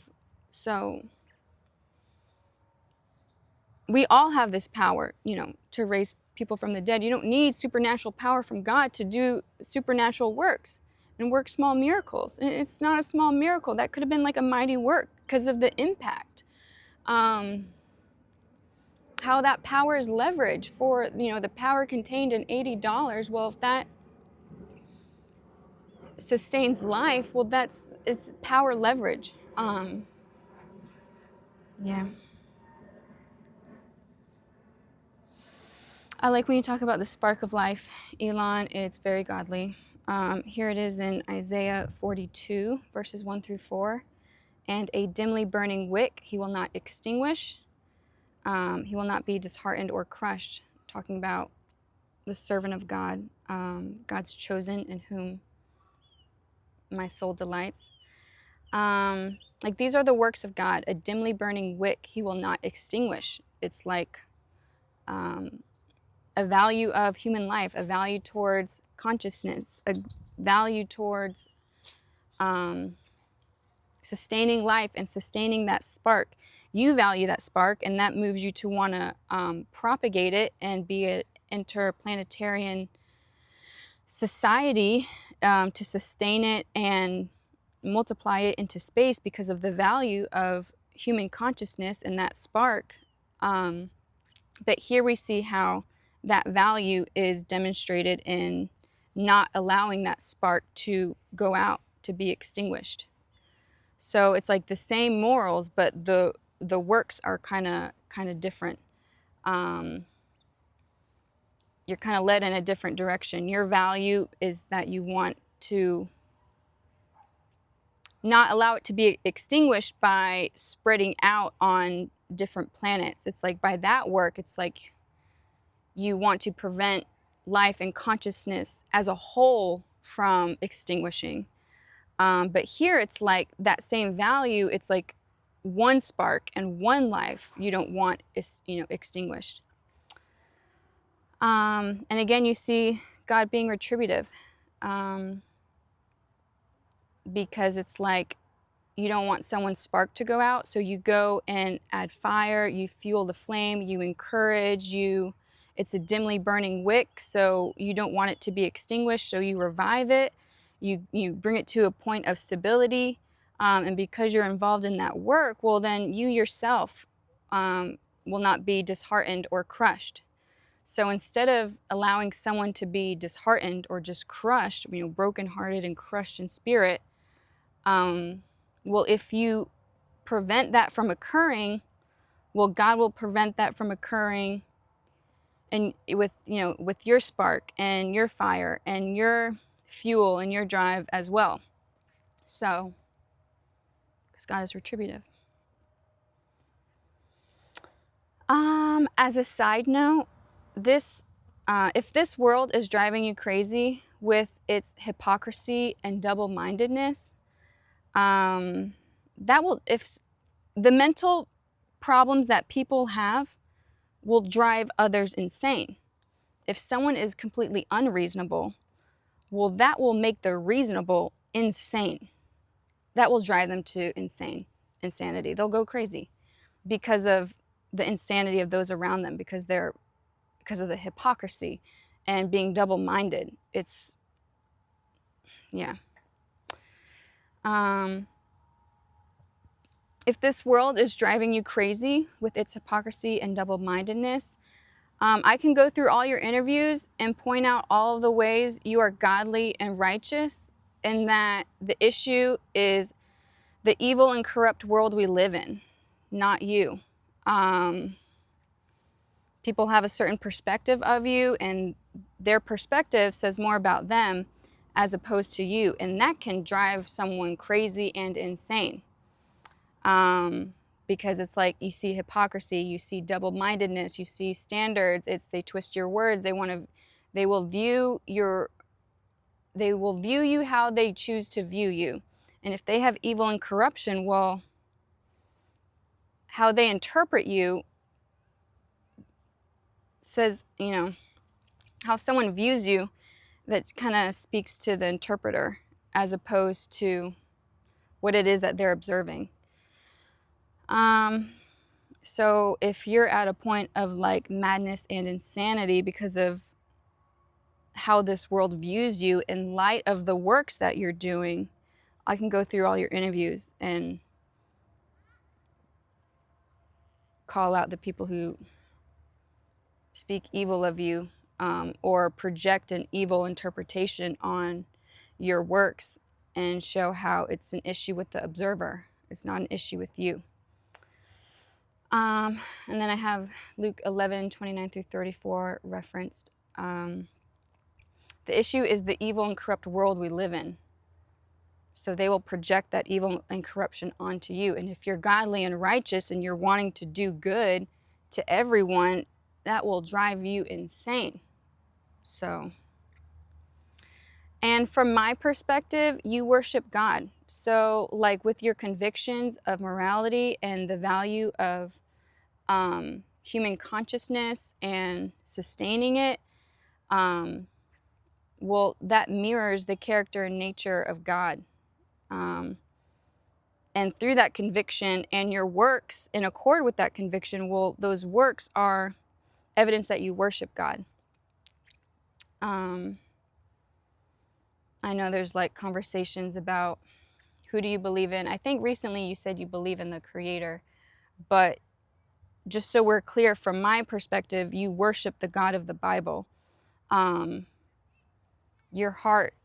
So we all have this power, you know, to raise people from the dead. You don't need supernatural power from God to do supernatural works and work small miracles. And it's not a small miracle. That could have been like a mighty work because of the impact. How that power is leveraged for, you know, the power contained in $80. Well, if that sustains life, well, it's power leverage. Yeah. I like when you talk about the spark of life, Elon. It's very godly. Here it is in Isaiah 42, verses 1 through 4. And a dimly burning wick he will not extinguish. He will not be disheartened or crushed. Talking about the servant of God, God's chosen, in whom my soul delights. Like, these are the works of God. A dimly burning wick he will not extinguish. It's like a value of human life, a value towards consciousness, a value towards sustaining life and sustaining that spark. You value that spark, and that moves you to want to propagate it and be an interplanetarian society, to sustain it and multiply it into space because of the value of human consciousness and that spark. But here we see how that value is demonstrated in not allowing that spark to go out, to be extinguished. So it's like the same morals, but the works are kind of different. You're kind of led in a different direction. Your value is that you want to not allow it to be extinguished by spreading out on different planets. It's like by that work, it's like you want to prevent life and consciousness as a whole from extinguishing. But here it's like that same value, it's like one spark and one life you don't want is, you know, extinguished. And again, you see God being retributive, because it's like you don't want someone's spark to go out, so you go and add fire, you fuel the flame, you encourage, it's a dimly burning wick, so you don't want it to be extinguished, so you revive it, you bring it to a point of stability, and because you're involved in that work, well, then you yourself will not be disheartened or crushed. So instead of allowing someone to be disheartened or just crushed, you know, brokenhearted and crushed in spirit, well, if you prevent that from occurring, well, God will prevent that from occurring, and with, you know, with your spark and your fire and your fuel and your drive as well. So, because God is retributive. As a side note, if this world is driving you crazy with its hypocrisy and double-mindedness, if the mental problems that people have will drive others insane. If someone is completely unreasonable, well, that will make the reasonable insane. That will drive them to insanity. They'll go crazy because of the insanity of those around them, because of the hypocrisy and being double-minded. It's, yeah. If this world is driving you crazy with its hypocrisy and double-mindedness, I can go through all your interviews and point out all of the ways you are godly and righteous, and that the issue is the evil and corrupt world we live in, not you. People have a certain perspective of you, and their perspective says more about them as opposed to you, and that can drive someone crazy and insane. Because it's like you see hypocrisy, you see double-mindedness, you see standards. They twist your words. They will view you how they choose to view you. And if they have evil and corruption, well, how they interpret you says, how someone views you, that kind of speaks to the interpreter as opposed to what it is that they're observing. So if you're at a point of like madness and insanity because of how this world views you in light of the works that you're doing, I can go through all your interviews and call out the people who speak evil of you, or project an evil interpretation on your works, and show how it's an issue with the observer. It's not an issue with you. And then I have Luke 11:29-34 referenced. The issue is the evil and corrupt world we live in. So they will project that evil and corruption onto you. And if you're godly and righteous and you're wanting to do good to everyone, that will drive you insane. So, and from my perspective, you worship God. So like with your convictions of morality and the value of human consciousness and sustaining it, well, that mirrors the character and nature of God. And through that conviction and your works in accord with that conviction, well, those works are evidence that you worship God. I know there's like conversations about who do you believe in. I think recently you said you believe in the Creator, but just so we're clear, from my perspective, you worship the God of the Bible. Your heart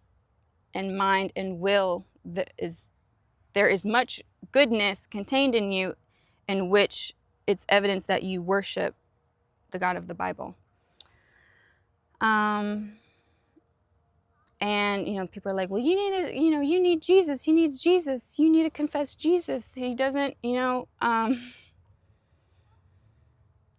and mind and will, there is much goodness contained in you, in which it's evidence that you worship the God of the Bible. And people are like, well, you need Jesus. He needs Jesus. You need to confess Jesus. He doesn't, he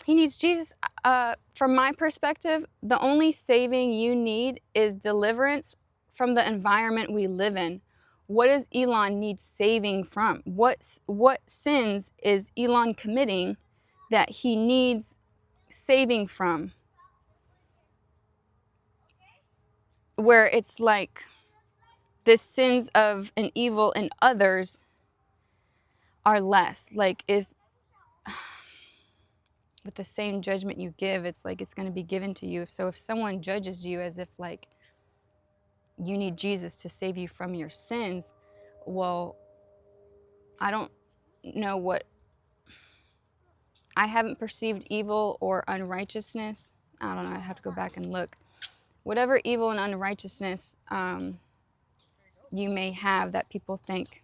needs Jesus. From my perspective, the only saving you need is deliverance from the environment we live in. What does Elon need saving from? What sins is Elon committing that he needs saving from? Where it's like the sins of an evil in others are less. Like if with the same judgment you give, it's like it's going to be given to you. So if someone judges you as if like you need Jesus to save you from your sins, well, I don't know what, I haven't perceived evil or unrighteousness. I don't know, I have to go back and look. Whatever evil and unrighteousness you may have that people think,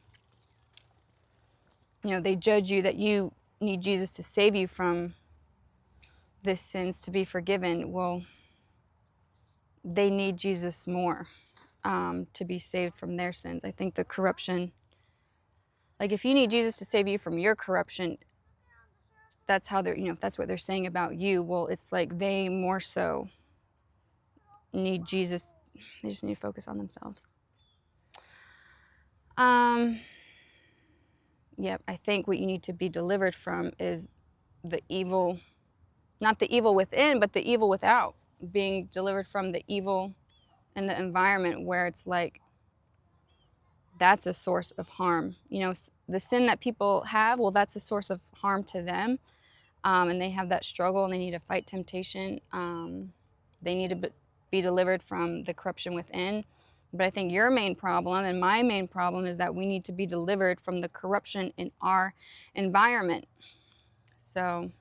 they judge you that you need Jesus to save you from this sins to be forgiven. Well, they need Jesus more to be saved from their sins. I think the corruption, like if you need Jesus to save you from your corruption, that's how they're, if that's what they're saying about you, well, it's like they more so need Jesus. They just need to focus on themselves. Yep, I think what you need to be delivered from is the evil, not the evil within, but the evil without. being delivered from the evil in the environment where it's like that's a source of harm. You know, the sin that people have, well, that's a source of harm to them. And they have that struggle and they need to fight temptation. They need to be delivered from the corruption within. But I think your main problem and my main problem is that we need to be delivered from the corruption in our environment. So,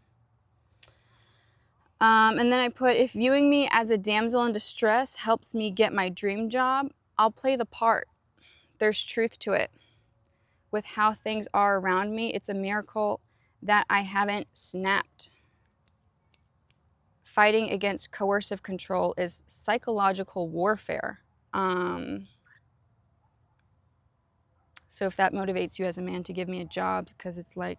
and then I put, if viewing me as a damsel in distress helps me get my dream job, I'll play the part. There's truth to it. With how things are around me, it's a miracle that I haven't snapped. Fighting against coercive control is psychological warfare. So if that motivates you as a man to give me a job, because it's like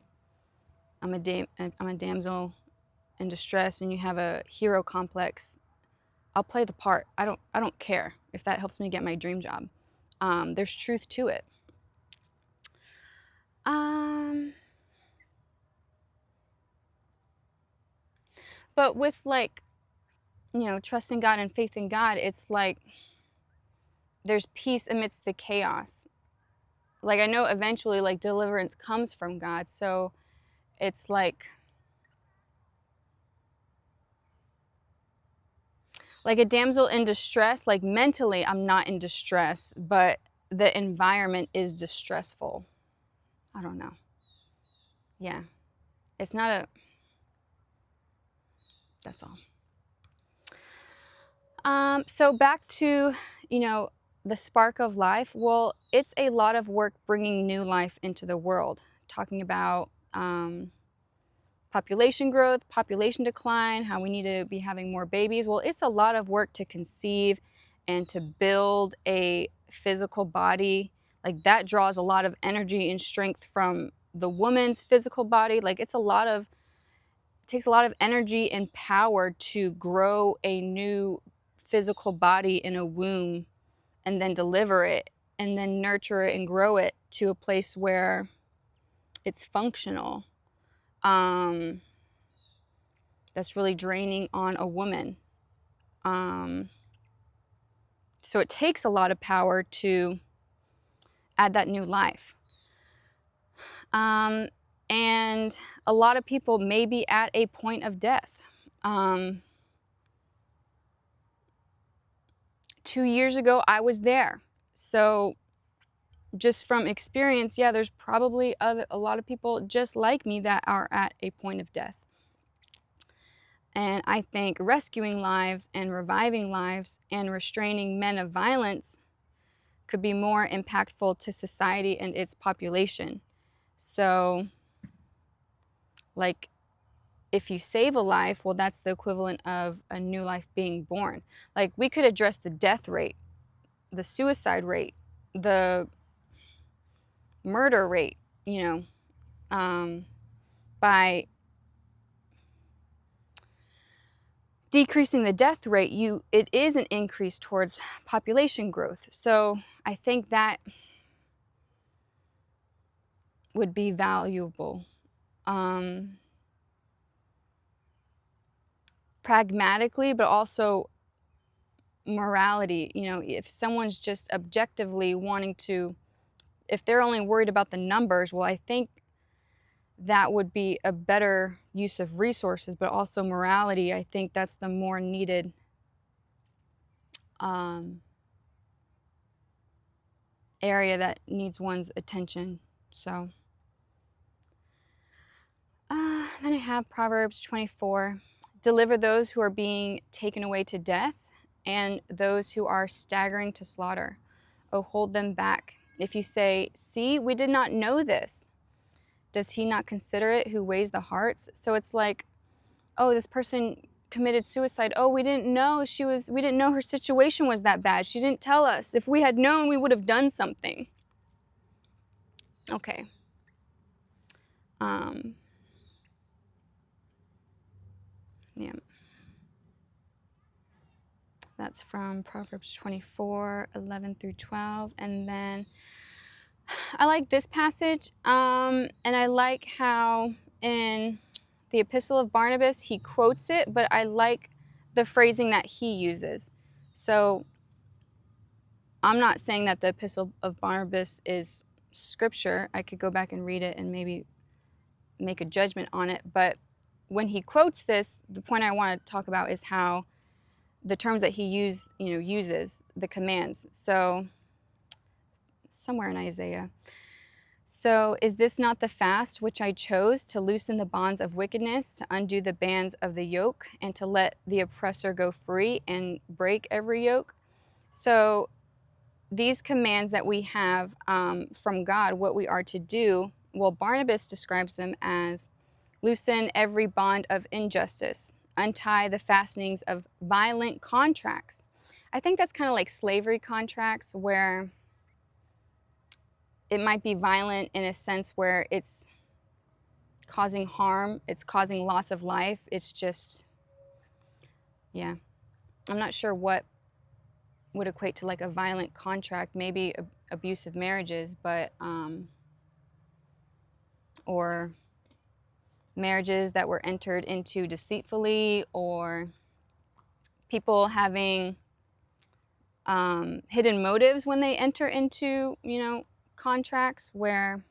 I'm a damsel in distress and you have a hero complex, I'll play the part. I don't care if that helps me get my dream job. There's truth to it. But with, like, you know, trusting God and faith in God, it's like there's peace amidst the chaos. Like, I know eventually, like, deliverance comes from God. So it's like a damsel in distress. Like, mentally, I'm not in distress, but the environment is distressful. I don't know. Yeah. It's not a... That's all. So back to, you know, the spark of life. Well, it's a lot of work bringing new life into the world. Talking about population growth, population decline, how we need to be having more babies. Well, it's a lot of work to conceive and to build a physical body. Like, that draws a lot of energy and strength from the woman's physical body. Like, it takes a lot of energy and power to grow a new physical body in a womb and then deliver it and then nurture it and grow it to a place where it's functional. That's really draining on a woman. So it takes a lot of power to add that new life. And a lot of people may be at a point of death. 2 years ago, I was there. So just from experience, yeah, there's probably a lot of people just like me that are at a point of death. And I think rescuing lives and reviving lives and restraining men of violence could be more impactful to society and its population. So, like, if you save a life, well, that's the equivalent of a new life being born. Like, we could address the death rate, the suicide rate, the murder rate, you know, by decreasing the death rate, it is an increase towards population growth. So I think that would be valuable. Pragmatically, but also morality. You know, if someone's just objectively wanting to, if they're only worried about the numbers, well, I think that would be a better use of resources, but also morality. I think that's the more needed area that needs one's attention. So then I have Proverbs 24. Deliver those who are being taken away to death and those who are staggering to slaughter. Oh, hold them back. If you say, see, we did not know this, does he not consider it who weighs the hearts? So it's like, oh, this person committed suicide. Oh, we didn't know we didn't know her situation was that bad. She didn't tell us. If we had known, we would have done something. Okay. Yeah. That's from Proverbs 24, 11 through 12. And then I like this passage, and I like how in the Epistle of Barnabas he quotes it, but I like the phrasing that he uses. So I'm not saying that the Epistle of Barnabas is scripture. I could go back and read it and maybe make a judgment on it. But when he quotes this, the point I want to talk about is how the terms that he uses, the commands. So somewhere in Isaiah. So, is this not the fast which I chose, to loosen the bonds of wickedness, to undo the bands of the yoke, and to let the oppressor go free and break every yoke? So, these commands that we have from God, what we are to do, well, Barnabas describes them as loosen every bond of injustice, untie the fastenings of violent contracts. I think that's kind of like slavery contracts, where it might be violent in a sense where it's causing harm, it's causing loss of life. It's just, yeah. I'm not sure what would equate to like a violent contract, maybe abusive marriages, but, or marriages that were entered into deceitfully, or people having hidden motives when they enter into, contracts where,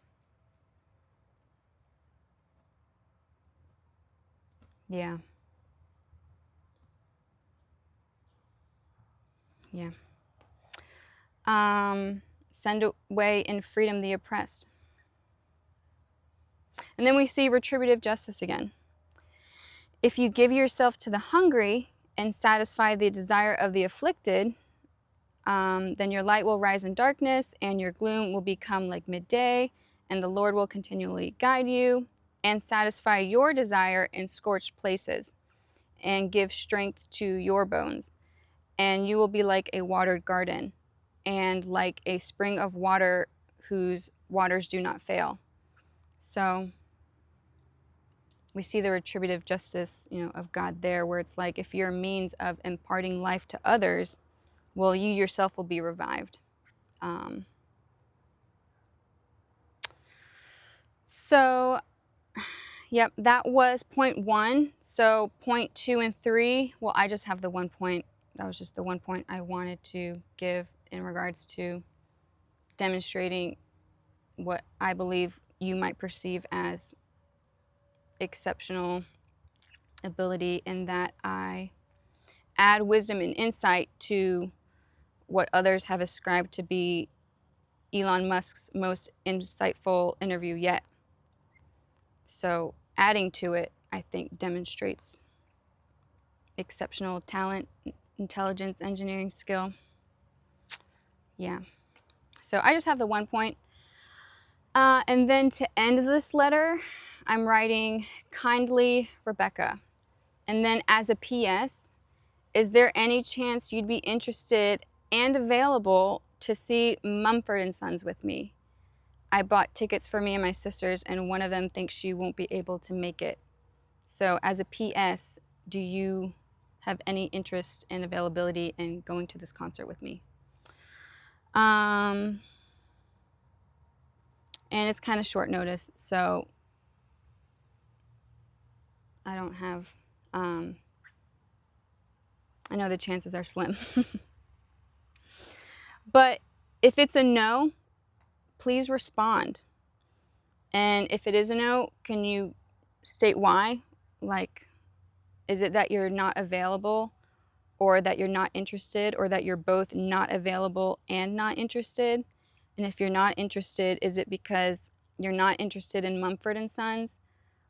yeah. Send away in freedom the oppressed. And then we see retributive justice again. If you give yourself to the hungry and satisfy the desire of the afflicted, then your light will rise in darkness, and your gloom will become like midday, and the Lord will continually guide you and satisfy your desire in scorched places, and give strength to your bones. And you will be like a watered garden, and like a spring of water whose waters do not fail. So we see the retributive justice, of God there, where it's like, if you're a means of imparting life to others, well, you yourself will be revived. So, yep, that was point 1. So point 2 and 3, well, I just have the 1 point. That was just the 1 point I wanted to give in regards to demonstrating what I believe you might perceive as exceptional ability, in that I add wisdom and insight to what others have ascribed to be Elon Musk's most insightful interview yet. So adding to it, I think, demonstrates exceptional talent, intelligence, engineering skill. Yeah. So I just have the 1 point. And then to end this letter, I'm writing, kindly Rebecca. And then as a PS, is there any chance you'd be interested and available to see Mumford & Sons with me? I bought tickets for me and my sisters, and one of them thinks she won't be able to make it. So as a PS, do you have any interest and availability in going to this concert with me? And it's kind of short notice, so I don't have, I know the chances are slim. But if it's a no, please respond. And if it is a no, can you state why? Like, is it that you're not available, or that you're not interested, or that you're both not available and not interested? And if you're not interested, is it because you're not interested in Mumford & Sons,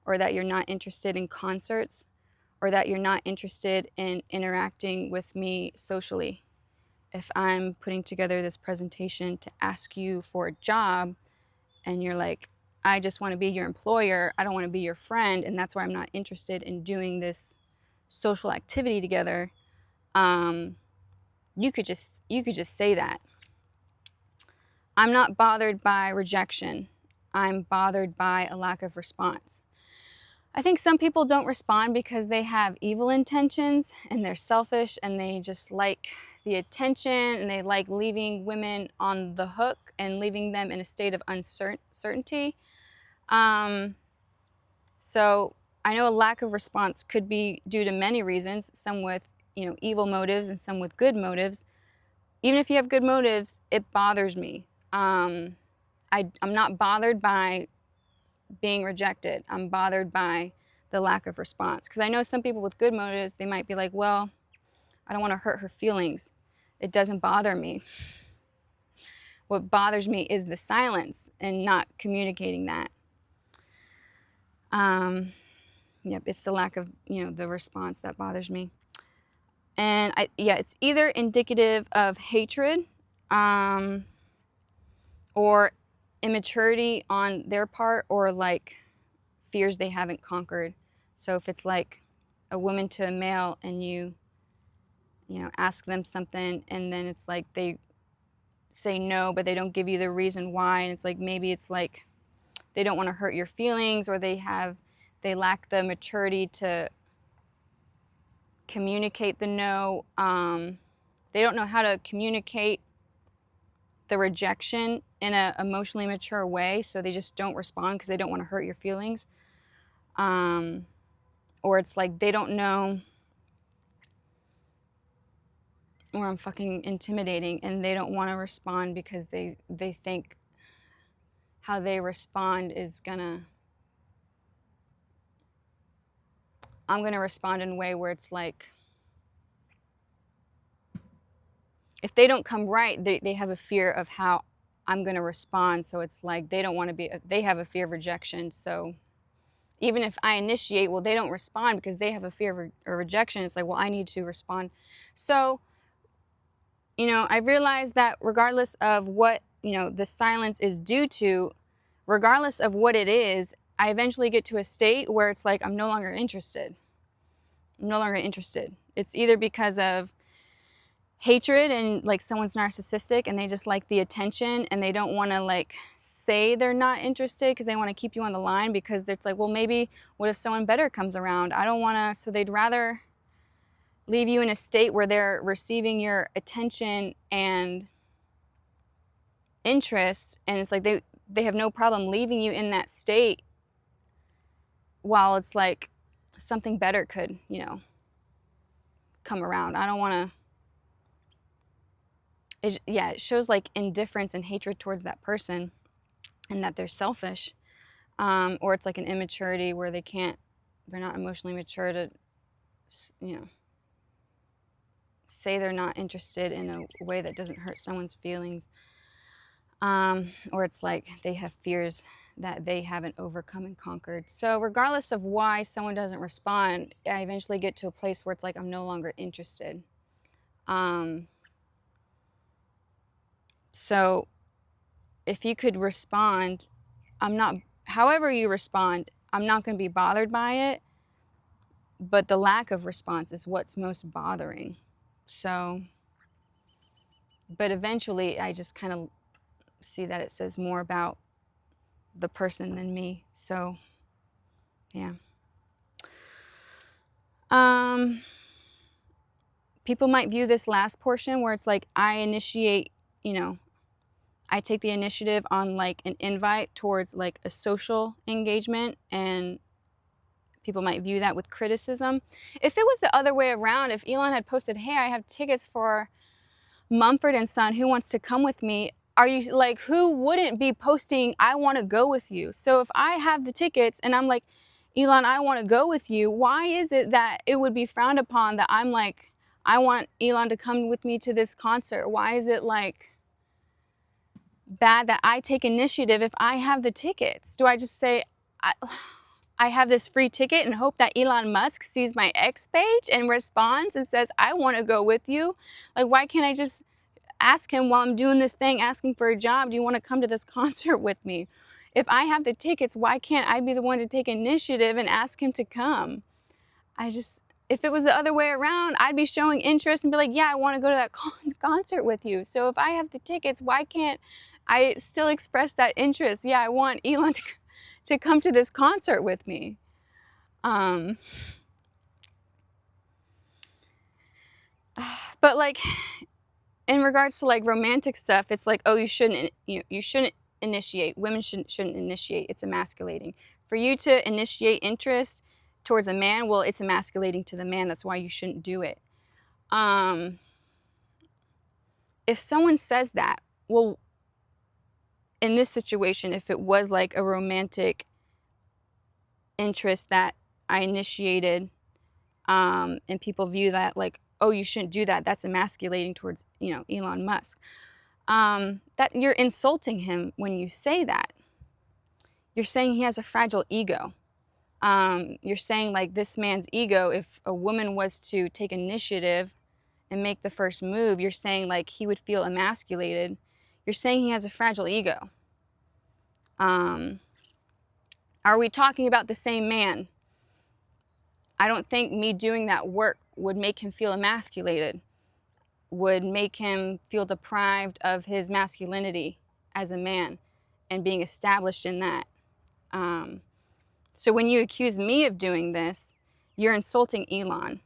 or that you're not interested in concerts, or that you're not interested in interacting with me socially? If I'm putting together this presentation to ask you for a job, and you're like, I just want to be your employer, I don't want to be your friend, and that's why I'm not interested in doing this social activity together, you could just say that. I'm not bothered by rejection. I'm bothered by a lack of response. I think some people don't respond because they have evil intentions, and they're selfish, and they just like the attention, and they like leaving women on the hook and leaving them in a state of uncertainty. So I know a lack of response could be due to many reasons, some with evil motives and some with good motives. Even if you have good motives, it bothers me. I'm not bothered by being rejected. I'm bothered by the lack of response. Because I know some people with good motives, they might be like, well, I don't want to hurt her feelings. It doesn't bother me. What bothers me is the silence and not communicating that. It's the lack of, the response that bothers me. And it's either indicative of hatred or immaturity on their part, or like fears they haven't conquered. So if it's like a woman to a male and you ask them something and then it's like they say no, but they don't give you the reason why, and it's like maybe it's like they don't want to hurt your feelings, or they lack the maturity to communicate the no. They don't know how to communicate the rejection in an emotionally mature way, so they just don't respond because they don't want to hurt your feelings. Or it's like they don't know, or I'm fucking intimidating, and they don't want to respond because they think how they respond is I'm gonna respond in a way where it's like, if they don't come right, they have a fear of how I'm gonna respond. So it's like they have a fear of rejection. So even if I initiate, well, they don't respond because they have a fear of rejection. It's like, well, I need to respond. So, I realized that regardless of what, the silence is due to, regardless of what it is, I eventually get to a state where it's like, I'm no longer interested. I'm no longer interested. It's either because of hatred and like someone's narcissistic and they just like the attention and they don't want to like say they're not interested because they want to keep you on the line, because it's like, well, maybe what if someone better comes around? I don't want to. So they'd rather leave you in a state where they're receiving your attention and interest, and it's like they have no problem leaving you in that state while it's like something better could, come around. I don't want to. It shows like indifference and hatred towards that person, and that they're selfish, or it's like an immaturity where they're not emotionally mature to, say they're not interested in a way that doesn't hurt someone's feelings, or it's like they have fears that they haven't overcome and conquered. So regardless of why someone doesn't respond, I eventually get to a place where it's like I'm no longer interested. So if you could respond, however you respond, I'm not going to be bothered by it, but the lack of response is what's most bothering. So, but eventually I just kind of see that it says more about the person than me. So, yeah. People might view this last portion where it's like I initiate, I take the initiative on like an invite towards like a social engagement, and people might view that with criticism. If it was the other way around, if Elon had posted, hey, I have tickets for Mumford & Son, who wants to come with me? Are you like, who wouldn't be posting, I want to go with you? So if I have the tickets and I'm like, Elon, I want to go with you, why is it that it would be frowned upon that I'm like, I want Elon to come with me to this concert? Why is it like bad that I take initiative if I have the tickets? Do I just say, I have this free ticket and hope that Elon Musk sees my X page and responds and says, I want to go with you? Like, why can't I just ask him while I'm doing this thing, asking for a job, do you want to come to this concert with me? If I have the tickets, why can't I be the one to take initiative and ask him to come? If it was the other way around, I'd be showing interest and be like, yeah, I want to go to that concert with you. So if I have the tickets, why can't I still express that interest? Yeah, I want Elon to come to this concert with me. But like, in regards to like romantic stuff, it's like, oh, you shouldn't initiate. Women shouldn't initiate. It's emasculating. For you to initiate interest towards a man, well, it's emasculating to the man. That's why you shouldn't do it. If someone says that, well, in this situation, if it was like a romantic interest that I initiated, and people view that like, oh, you shouldn't do that, that's emasculating towards, Elon Musk, that you're insulting him when you say that. You're saying he has a fragile ego. You're saying like this man's ego, if a woman was to take initiative and make the first move, you're saying like he would feel emasculated. You're saying he has a fragile ego. Are we talking about the same man? I don't think me doing that work would make him feel emasculated, would make him feel deprived of his masculinity as a man and being established in that. So when you accuse me of doing this, you're insulting Elon.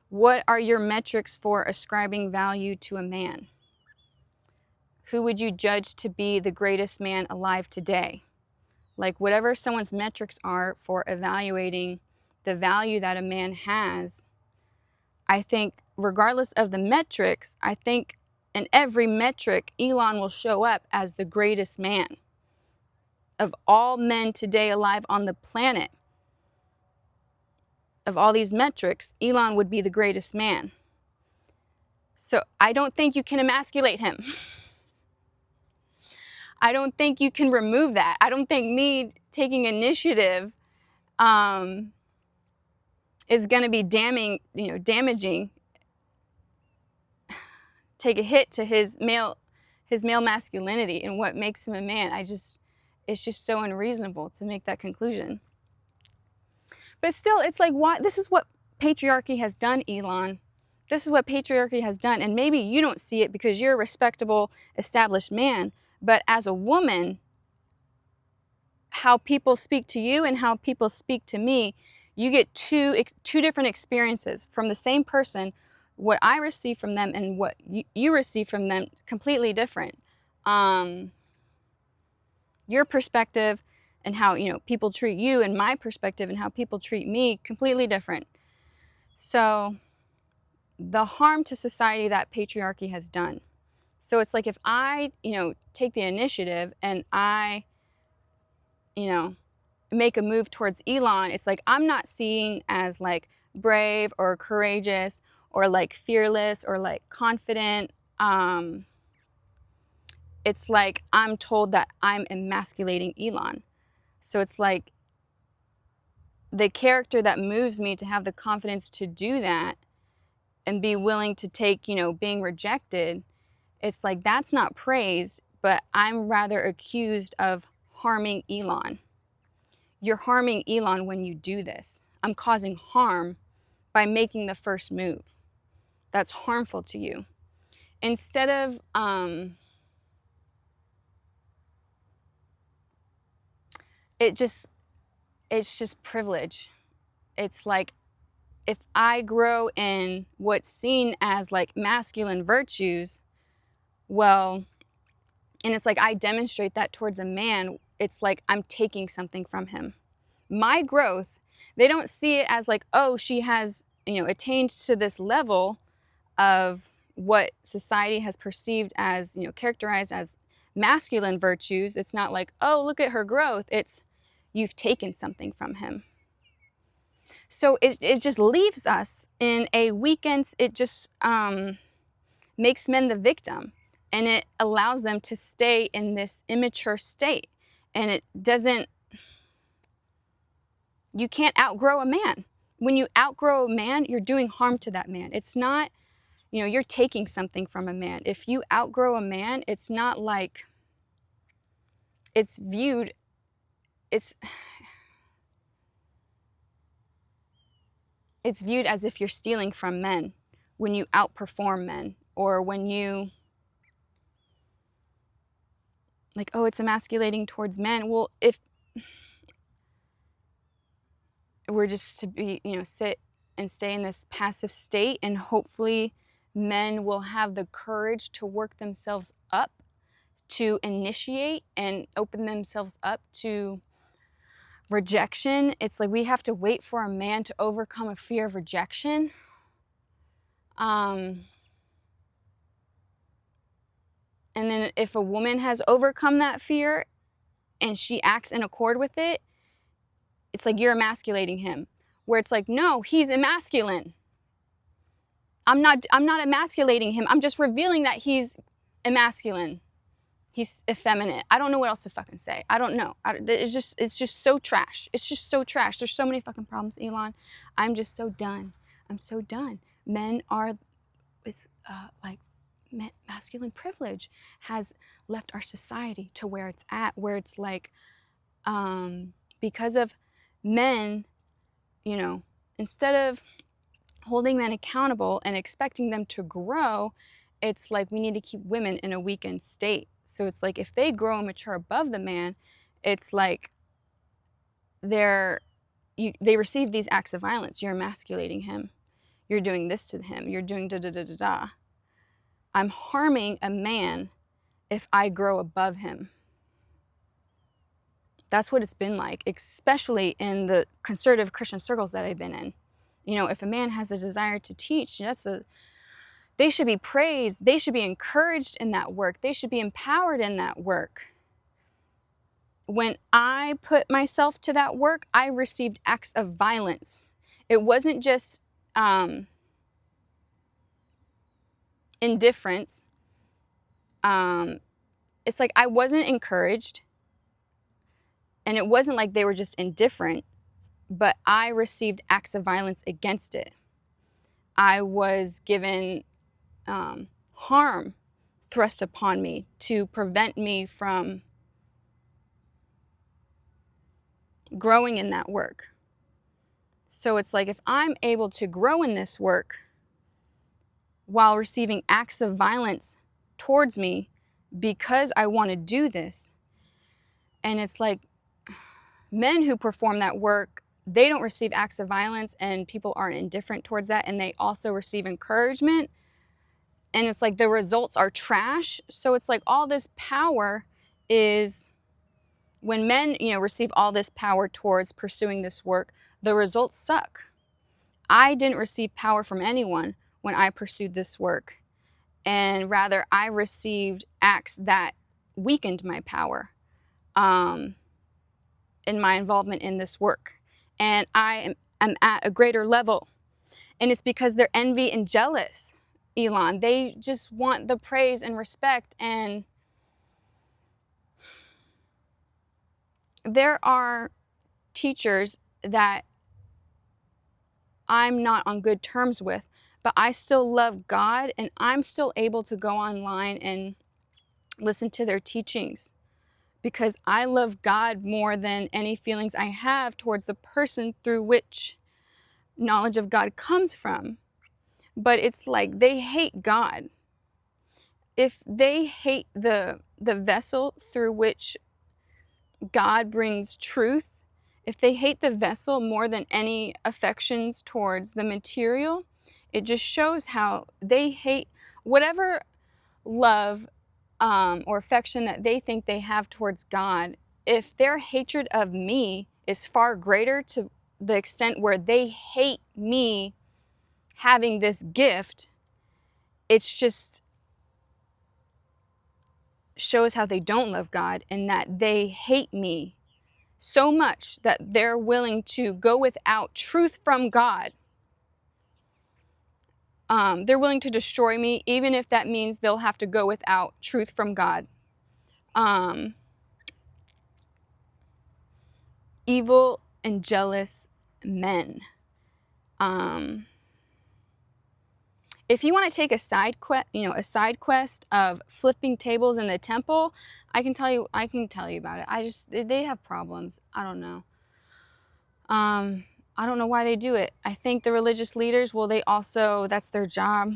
What are your metrics for ascribing value to a man? Who would you judge to be the greatest man alive today? Like whatever someone's metrics are for evaluating the value that a man has, I think regardless of the metrics, I think in every metric, Elon will show up as the greatest man. Of all men today alive on the planet, of all these metrics, Elon would be the greatest man. So I don't think you can emasculate him. I don't think you can remove that. I don't think me taking initiative is going to be damaging, take a hit to his male masculinity and what makes him a man. It's just so unreasonable to make that conclusion. But still, it's like, why? This is what patriarchy has done, Elon. This is what patriarchy has done. And maybe you don't see it because you're a respectable, established man. But as a woman, how people speak to you and how people speak to me, you get two different experiences from the same person. What I receive from them and what you receive from them, completely different. Your perspective and how people treat you, and my perspective and how people treat me, completely different. So the harm to society that patriarchy has done. So it's like if I take the initiative and I make a move towards Elon, it's like I'm not seen as like brave or courageous or like fearless or like confident. It's like I'm told that I'm emasculating Elon. So it's like the character that moves me to have the confidence to do that and be willing to take, being rejected, it's like that's not praised, but I'm rather accused of harming Elon. You're harming Elon when you do this. I'm causing harm by making the first move. That's harmful to you. Instead of, it's just privilege. It's like if I grow in what's seen as like masculine virtues, well, and it's like I demonstrate that towards a man, it's like I'm taking something from him. My growth, they don't see it as like, oh, she has, attained to this level of what society has perceived as, characterized as masculine virtues. It's not like, oh, look at her growth. It's you've taken something from him. So it just leaves us in a weekend. It just makes men the victim, and it allows them to stay in this immature state. And it doesn't, you can't outgrow a man. When you outgrow a man, you're doing harm to that man. It's not, you're taking something from a man. If you outgrow a man, it's not like, it's viewed as if you're stealing from men when you outperform men, or when you like, oh, it's emasculating towards men. Well, if we're just to be, sit and stay in this passive state, and hopefully men will have the courage to work themselves up, to initiate and open themselves up to rejection. It's like we have to wait for a man to overcome a fear of rejection. And then if a woman has overcome that fear and she acts in accord with it, it's like you're emasculating him. Where it's like, no, he's emasculine. I'm not emasculating him. I'm just revealing that he's emasculine. He's effeminate. I don't know what else to fucking say. I don't know. It's just so trash. It's just so trash. There's so many fucking problems, Elon. I'm just so done. I'm so done. Men are, it's like, masculine privilege has left our society to where it's at, where it's like, because of men, you know, instead of holding men accountable and expecting them to grow, it's like we need to keep women in a weakened state. So it's like if they grow and mature above the man, it's like they receive these acts of violence. You're emasculating him. You're doing this to him. You're doing da da da da da. I'm harming a man if I grow above him. That's what it's been like, especially in the conservative Christian circles that I've been in. You know, if a man has a desire to teach, they should be praised. They should be encouraged in that work. They should be empowered in that work. When I put myself to that work, I received acts of violence. It wasn't just indifference. It's like I wasn't encouraged, and it wasn't like they were just indifferent, but I received acts of violence against it. I was given harm thrust upon me to prevent me from growing in that work. So it's like if I'm able to grow in this work while receiving acts of violence towards me because I want to do this, and it's like men who perform that work, they don't receive acts of violence and people aren't indifferent towards that, and they also receive encouragement, and it's like the results are trash. So it's like all this power is, when men, you know, receive all this power towards pursuing this work, the results suck. I didn't receive power from anyone when I pursued this work, and rather I received acts that weakened my power in my involvement in this work. And I am at a greater level, and it's because they're envy and jealous, Elon. They just want the praise and respect. And there are teachers that I'm not on good terms with, but I still love God, and I'm still able to go online and listen to their teachings because I love God more than any feelings I have towards the person through which knowledge of God comes from. But it's like they hate God. If they hate the vessel through which God brings truth, if they hate the vessel more than any affections towards the material, it just shows how they hate whatever love or affection that they think they have towards God. If their hatred of me is far greater to the extent where they hate me having this gift, it's just shows how they don't love God, and that they hate me so much that they're willing to go without truth from God. They're willing to destroy me, even if that means they'll have to go without truth from God. Evil and jealous men. If you want to take a side quest of flipping tables in the temple, I can tell you about it. They have problems. I don't know. I don't know why they do it. I think the religious leaders, well, that's their job.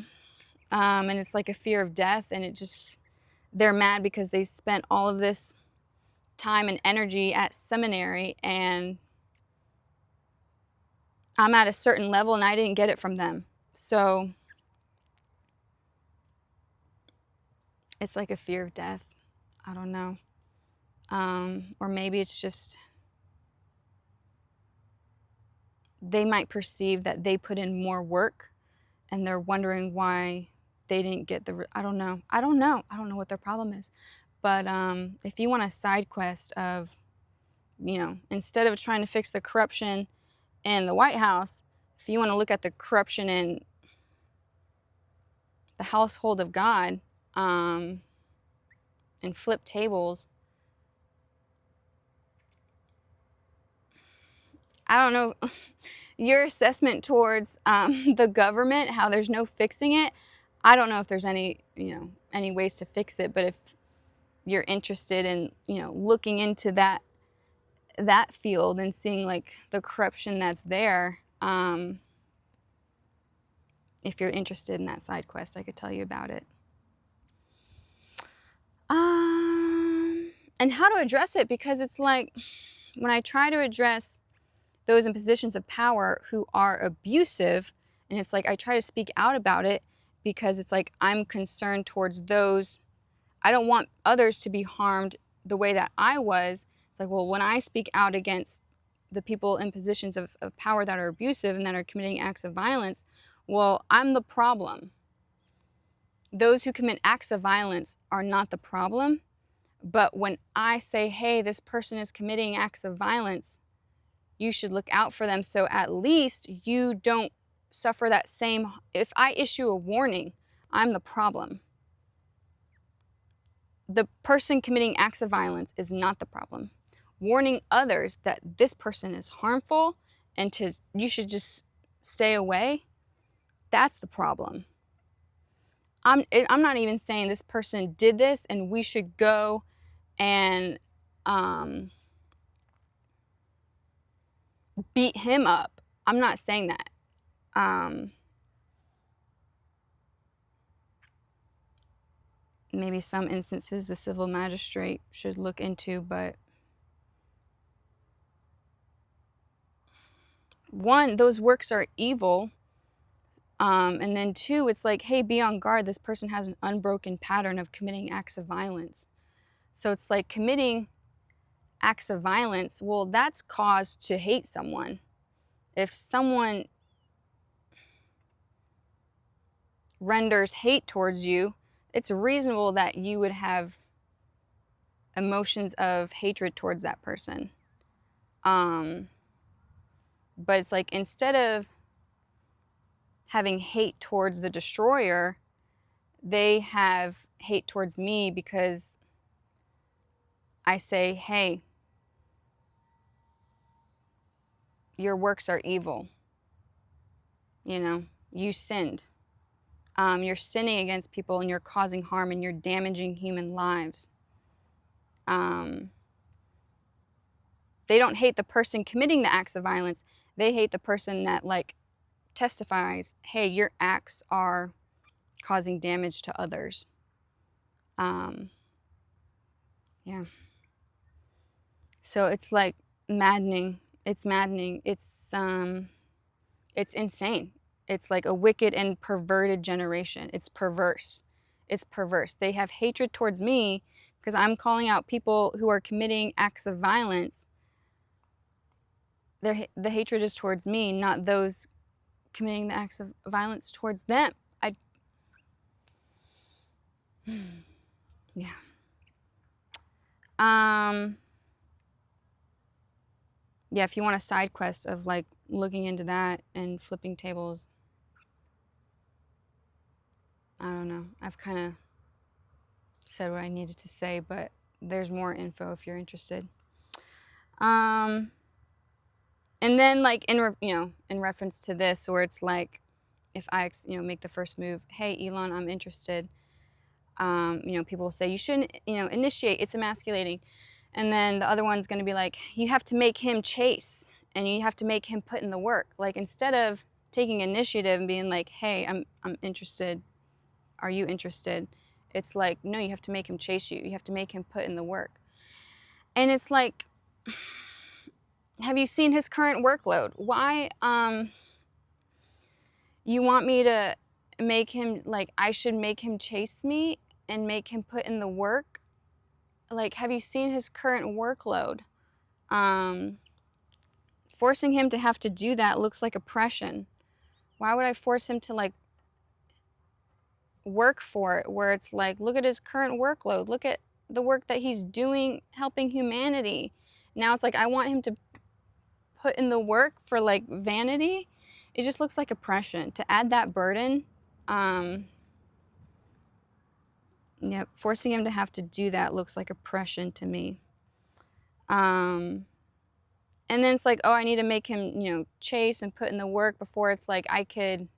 And it's like a fear of death, and they're mad because they spent all of this time and energy at seminary, and I'm at a certain level and I didn't get it from them. So it's like a fear of death. I don't know. Or maybe it's just they might perceive that they put in more work and they're wondering why they didn't get the, I don't know what their problem is. But if you want a side quest of, instead of trying to fix the corruption in the White House, if you want to look at the corruption in the household of God, and flip tables, I don't know, your assessment towards the government, how there's no fixing it. I don't know if there's any ways to fix it, but if you're interested in, looking into that field and seeing like the corruption that's there, if you're interested in that side quest, I could tell you about it. And how to address it, because it's like when I try to address those in positions of power who are abusive, and it's like I try to speak out about it because it's like I'm concerned towards those. I don't want others to be harmed the way that I was. It's like, well, when I speak out against the people in positions of power that are abusive and that are committing acts of violence, well, I'm the problem. Those who commit acts of violence are not the problem. But when I say, hey, this person is committing acts of violence, you should look out for them, so at least you don't suffer that same. If I issue a warning, I'm the problem. The person committing acts of violence is not the problem. Warning others that this person is harmful and you should just stay away, that's the problem. I'm not even saying this person did this and we should go and beat him up. I'm not saying that. Maybe some instances the civil magistrate should look into, but one, those works are evil. And then two, it's like, hey, be on guard. This person has an unbroken pattern of committing acts of violence. So it's like committing acts of violence, well, that's cause to hate someone. If someone renders hate towards you, it's reasonable that you would have emotions of hatred towards that person. But it's like, instead of having hate towards the destroyer, they have hate towards me because I say, hey, your works are evil. You sinned. You're sinning against people and you're causing harm and you're damaging human lives. They don't hate the person committing the acts of violence. They hate the person that testifies, hey, your acts are causing damage to others. Yeah. So it's maddening. It's maddening. It's insane. It's like a wicked and perverted generation. It's perverse. It's perverse. They have hatred towards me because I'm calling out people who are committing acts of violence. The hatred is towards me, not those committing the acts of violence towards them. Yeah. Yeah, if you want a side quest of looking into that and flipping tables, I don't know. I've kind of said what I needed to say, but there's more info if you're interested. And then in reference to this, where it's like, if I make the first move, hey Elon, I'm interested. People will say you shouldn't initiate. It's emasculating. And then the other one's going to be like, you have to make him chase and you have to make him put in the work. Instead of taking initiative and being like, hey, I'm interested. Are you interested? It's like, no, you have to make him chase you. You have to make him put in the work. And it's like, have you seen his current workload? Why you want me to make him, I should make him chase me and make him put in the work? Have you seen his current workload? Forcing him to have to do that looks like oppression. Why would I force him to like work for it, where it's like, look at his current workload, look at the work that he's doing helping humanity. Now it's like I want him to put in the work for like vanity. It just looks like oppression to add that burden. Yeah, forcing him to have to do that looks like oppression to me. And then it's like, oh, I need to make him, you know, chase and put in the work before it's like I could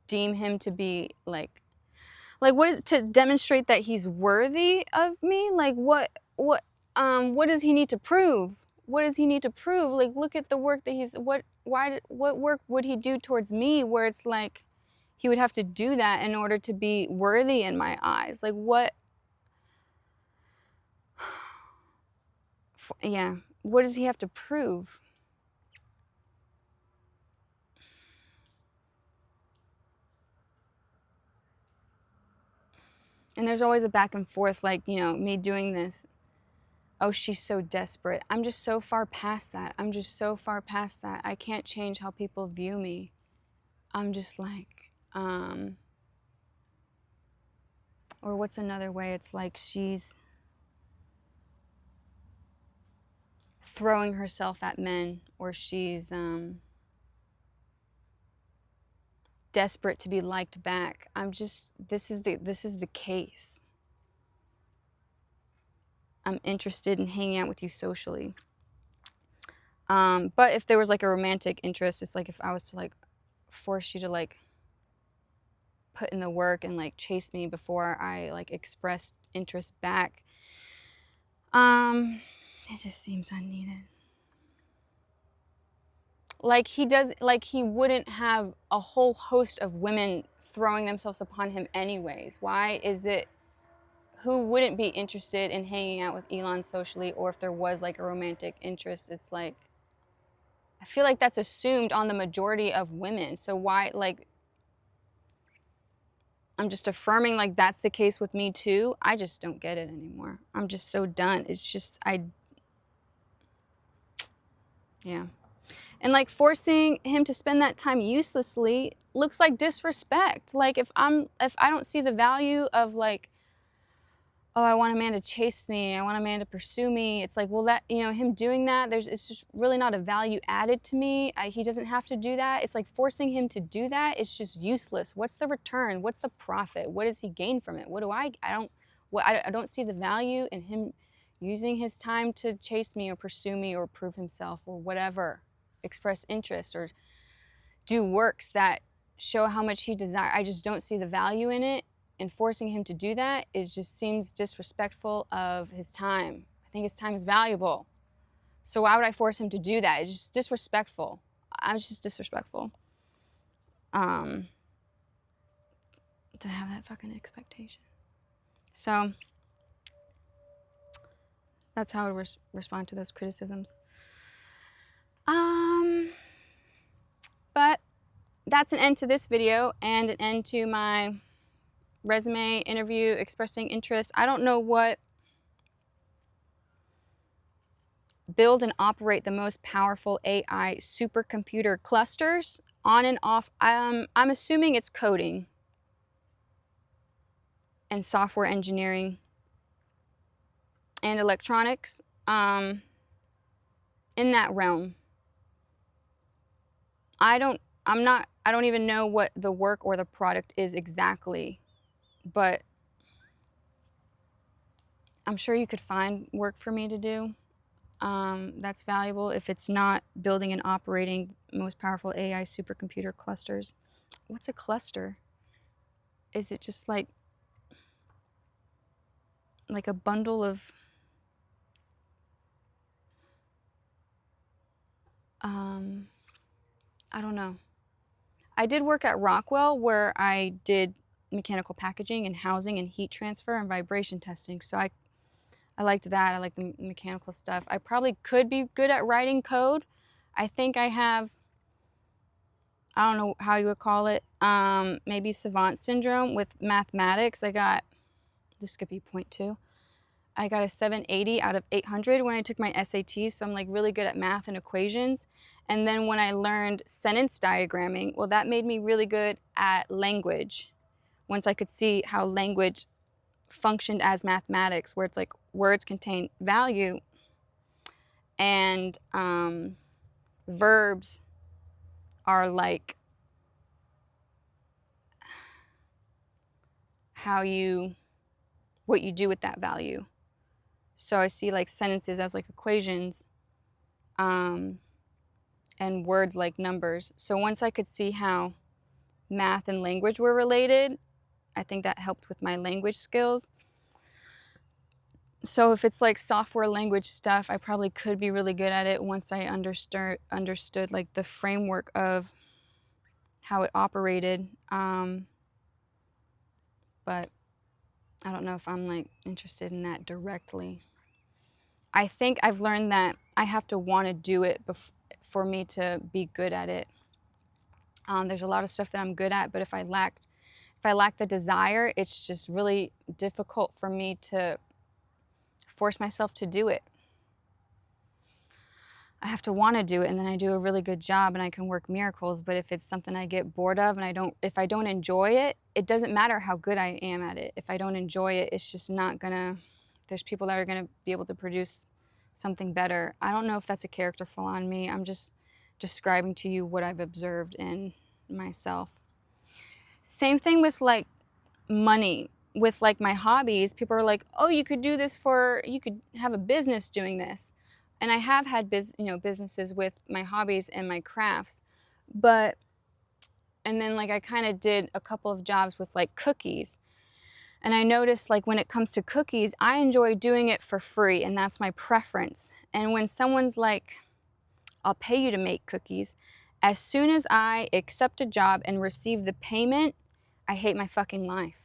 deem him to be like what is to demonstrate that he's worthy of me? Like what does he need to prove? What does he need to prove? Like, look at the work that he's what work would he do towards me where it's like he would have to do that in order to be worthy in my eyes? Like what yeah, what does he have to prove? And there's always a back and forth, like, you know, me doing this. Oh, she's so desperate. I'm just so far past that. I'm just so far past that. I can't change how people view me. I'm just like, or what's another way? It's like she's throwing herself at men, or she's desperate to be liked back. I'm just, this is the case. I'm interested in hanging out with you socially. But if there was like a romantic interest, it's like if I was to like force you to like put in the work and like chase me before I like express interest back, it just seems unneeded. Like he wouldn't have a whole host of women throwing themselves upon him anyways. Why is it, who wouldn't be interested in hanging out with Elon socially, or if there was like a romantic interest? It's like, I feel like that's assumed on the majority of women. So why, like, I'm just affirming like that's the case with me too. I just don't get it anymore. I'm just so done. It's just, yeah. And like forcing him to spend that time uselessly looks like disrespect. Like if I don't see the value of like, oh, I want a man to chase me, I want a man to pursue me. It's like, well, that, you know, him doing that, it's just really not a value added to me. He doesn't have to do that. It's like forcing him to do that. It's just useless. What's the return? What's the profit? What does he gain from it? I don't see the value in him using his time to chase me or pursue me or prove himself or whatever, express interest or do works that show how much he desires. I just don't see the value in it. And forcing him to do that just seems disrespectful of his time. I think his time is valuable. So why would I force him to do that? It's just disrespectful. I'm just disrespectful. To have that fucking expectation. So that's how I would respond to those criticisms. But that's an end to this video and an end to my resume interview expressing interest. I don't know what build and operate the most powerful AI supercomputer clusters on and off. I'm assuming it's coding and software engineering and electronics, in that realm. I don't even know what the work or the product is exactly, but I'm sure you could find work for me to do that's valuable if it's not building and operating most powerful AI supercomputer clusters. What's a cluster? Is it just like a bundle of I don't know. I did work at Rockwell where I did mechanical packaging and housing and heat transfer and vibration testing. So I liked that. I like the mechanical stuff. I probably could be good at writing code. I think I have, I don't know how you would call it, maybe savant syndrome with mathematics. This could be point 2. I got a 780 out of 800 when I took my SATs, so I'm like really good at math and equations. And then when I learned sentence diagramming, well, that made me really good at language. Once I could see how language functioned as mathematics, where it's like words contain value and verbs are like what you do with that value. So I see like sentences as like equations, and words like numbers. So once I could see how math and language were related, I think that helped with my language skills. So if it's like software language stuff, I probably could be really good at it once I understood like the framework of how it operated. But I don't know if I'm like interested in that directly. I think I've learned that I have to want to do it for me to be good at it. There's a lot of stuff that I'm good at, but if I lack the desire, it's just really difficult for me to force myself to do it. I have to want to do it, and then I do a really good job and I can work miracles. But if it's something I get bored of and if I don't enjoy it, it doesn't matter how good I am at it. If I don't enjoy it, it's just not gonna, there's people that are gonna be able to produce something better. I don't know if that's a character flaw on me. I'm just describing to you what I've observed in myself. Same thing with like money. With like my hobbies, people are like, oh, you could have a business doing this. And I have had businesses with my hobbies and my crafts. And then like I kind of did a couple of jobs with like cookies. And I noticed like when it comes to cookies, I enjoy doing it for free, and that's my preference. And when someone's like, I'll pay you to make cookies, as soon as I accept a job and receive the payment, I hate my fucking life.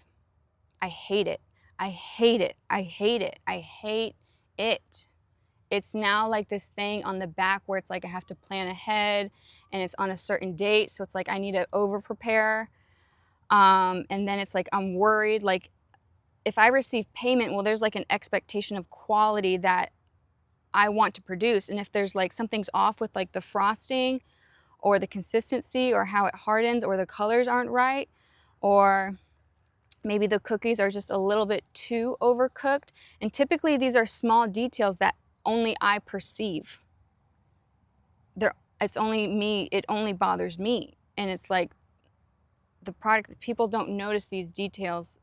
I hate it. I hate it. I hate it. I hate it. It's now like this thing on the back where it's like I have to plan ahead and it's on a certain date. So it's like I need to over prepare. And then it's like I'm worried. Like if I receive payment, well, there's like an expectation of quality that I want to produce. And if there's like something's off with like the frosting or the consistency or how it hardens or the colors aren't right, or maybe the cookies are just a little bit too overcooked. And typically these are small details that only I perceive. It's only me, it only bothers me. And it's like the product, people don't notice these details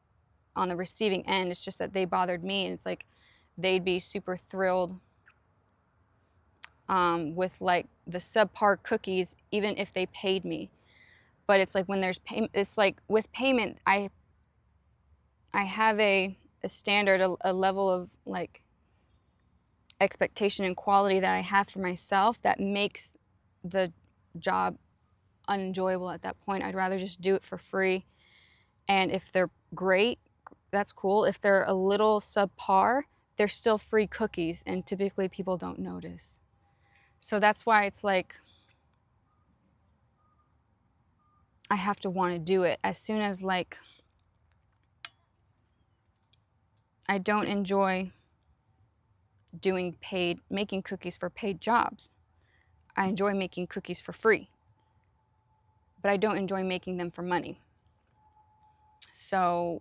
on the receiving end. It's just that they bothered me, and it's like they'd be super thrilled with like the subpar cookies, even if they paid me. But it's like when there's payment, it's like with payment, I have a standard, a level of like expectation and quality that I have for myself that makes the job unenjoyable at that point. I'd rather just do it for free. And if they're great, that's cool. If they're a little subpar, they're still free cookies, and typically people don't notice. So that's why it's like I have to want to do it. As soon as like I don't enjoy making cookies for paid jobs. I enjoy making cookies for free, but I don't enjoy making them for money. So,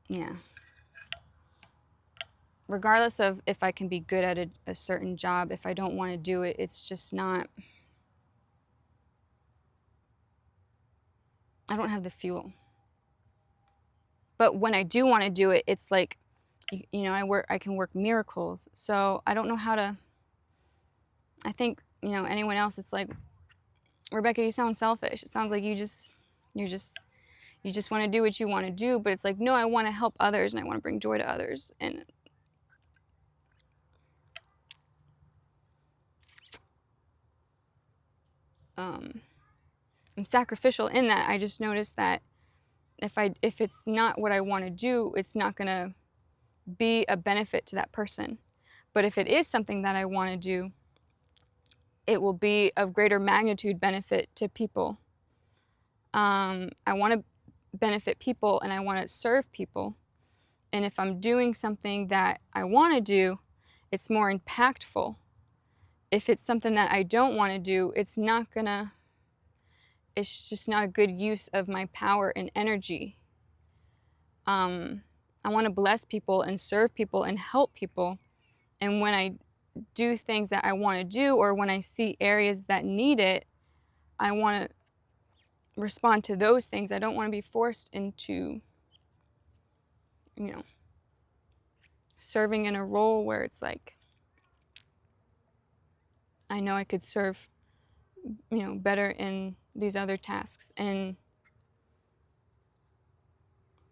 yeah. Regardless of if I can be good at a certain job, if I don't want to do it, it's just not, I don't have the fuel. But when I do want to do it, it's like, I can work miracles. So I don't know how to, I think, anyone else, it's like, Rebecca, you sound selfish. It sounds like you just want to do what you want to do. But it's like, no, I want to help others and I want to bring joy to others. And I'm sacrificial in that. I just noticed that if it's not what I want to do, it's not going to be a benefit to that person. But if it is something that I want to do, it will be of greater magnitude benefit to people. I want to benefit people and I want to serve people. And if I'm doing something that I want to do, it's more impactful. If it's something that I don't want to do, it's just not a good use of my power and energy. I want to bless people and serve people and help people. And when I do things that I want to do, or when I see areas that need it, I want to respond to those things. I don't want to be forced into, serving in a role where it's like, I know I could serve, better in these other tasks, and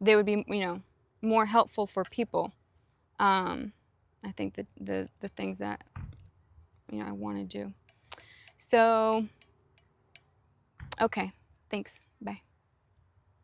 they would be, more helpful for people. I think that the things that, I want to do. So, okay, thanks.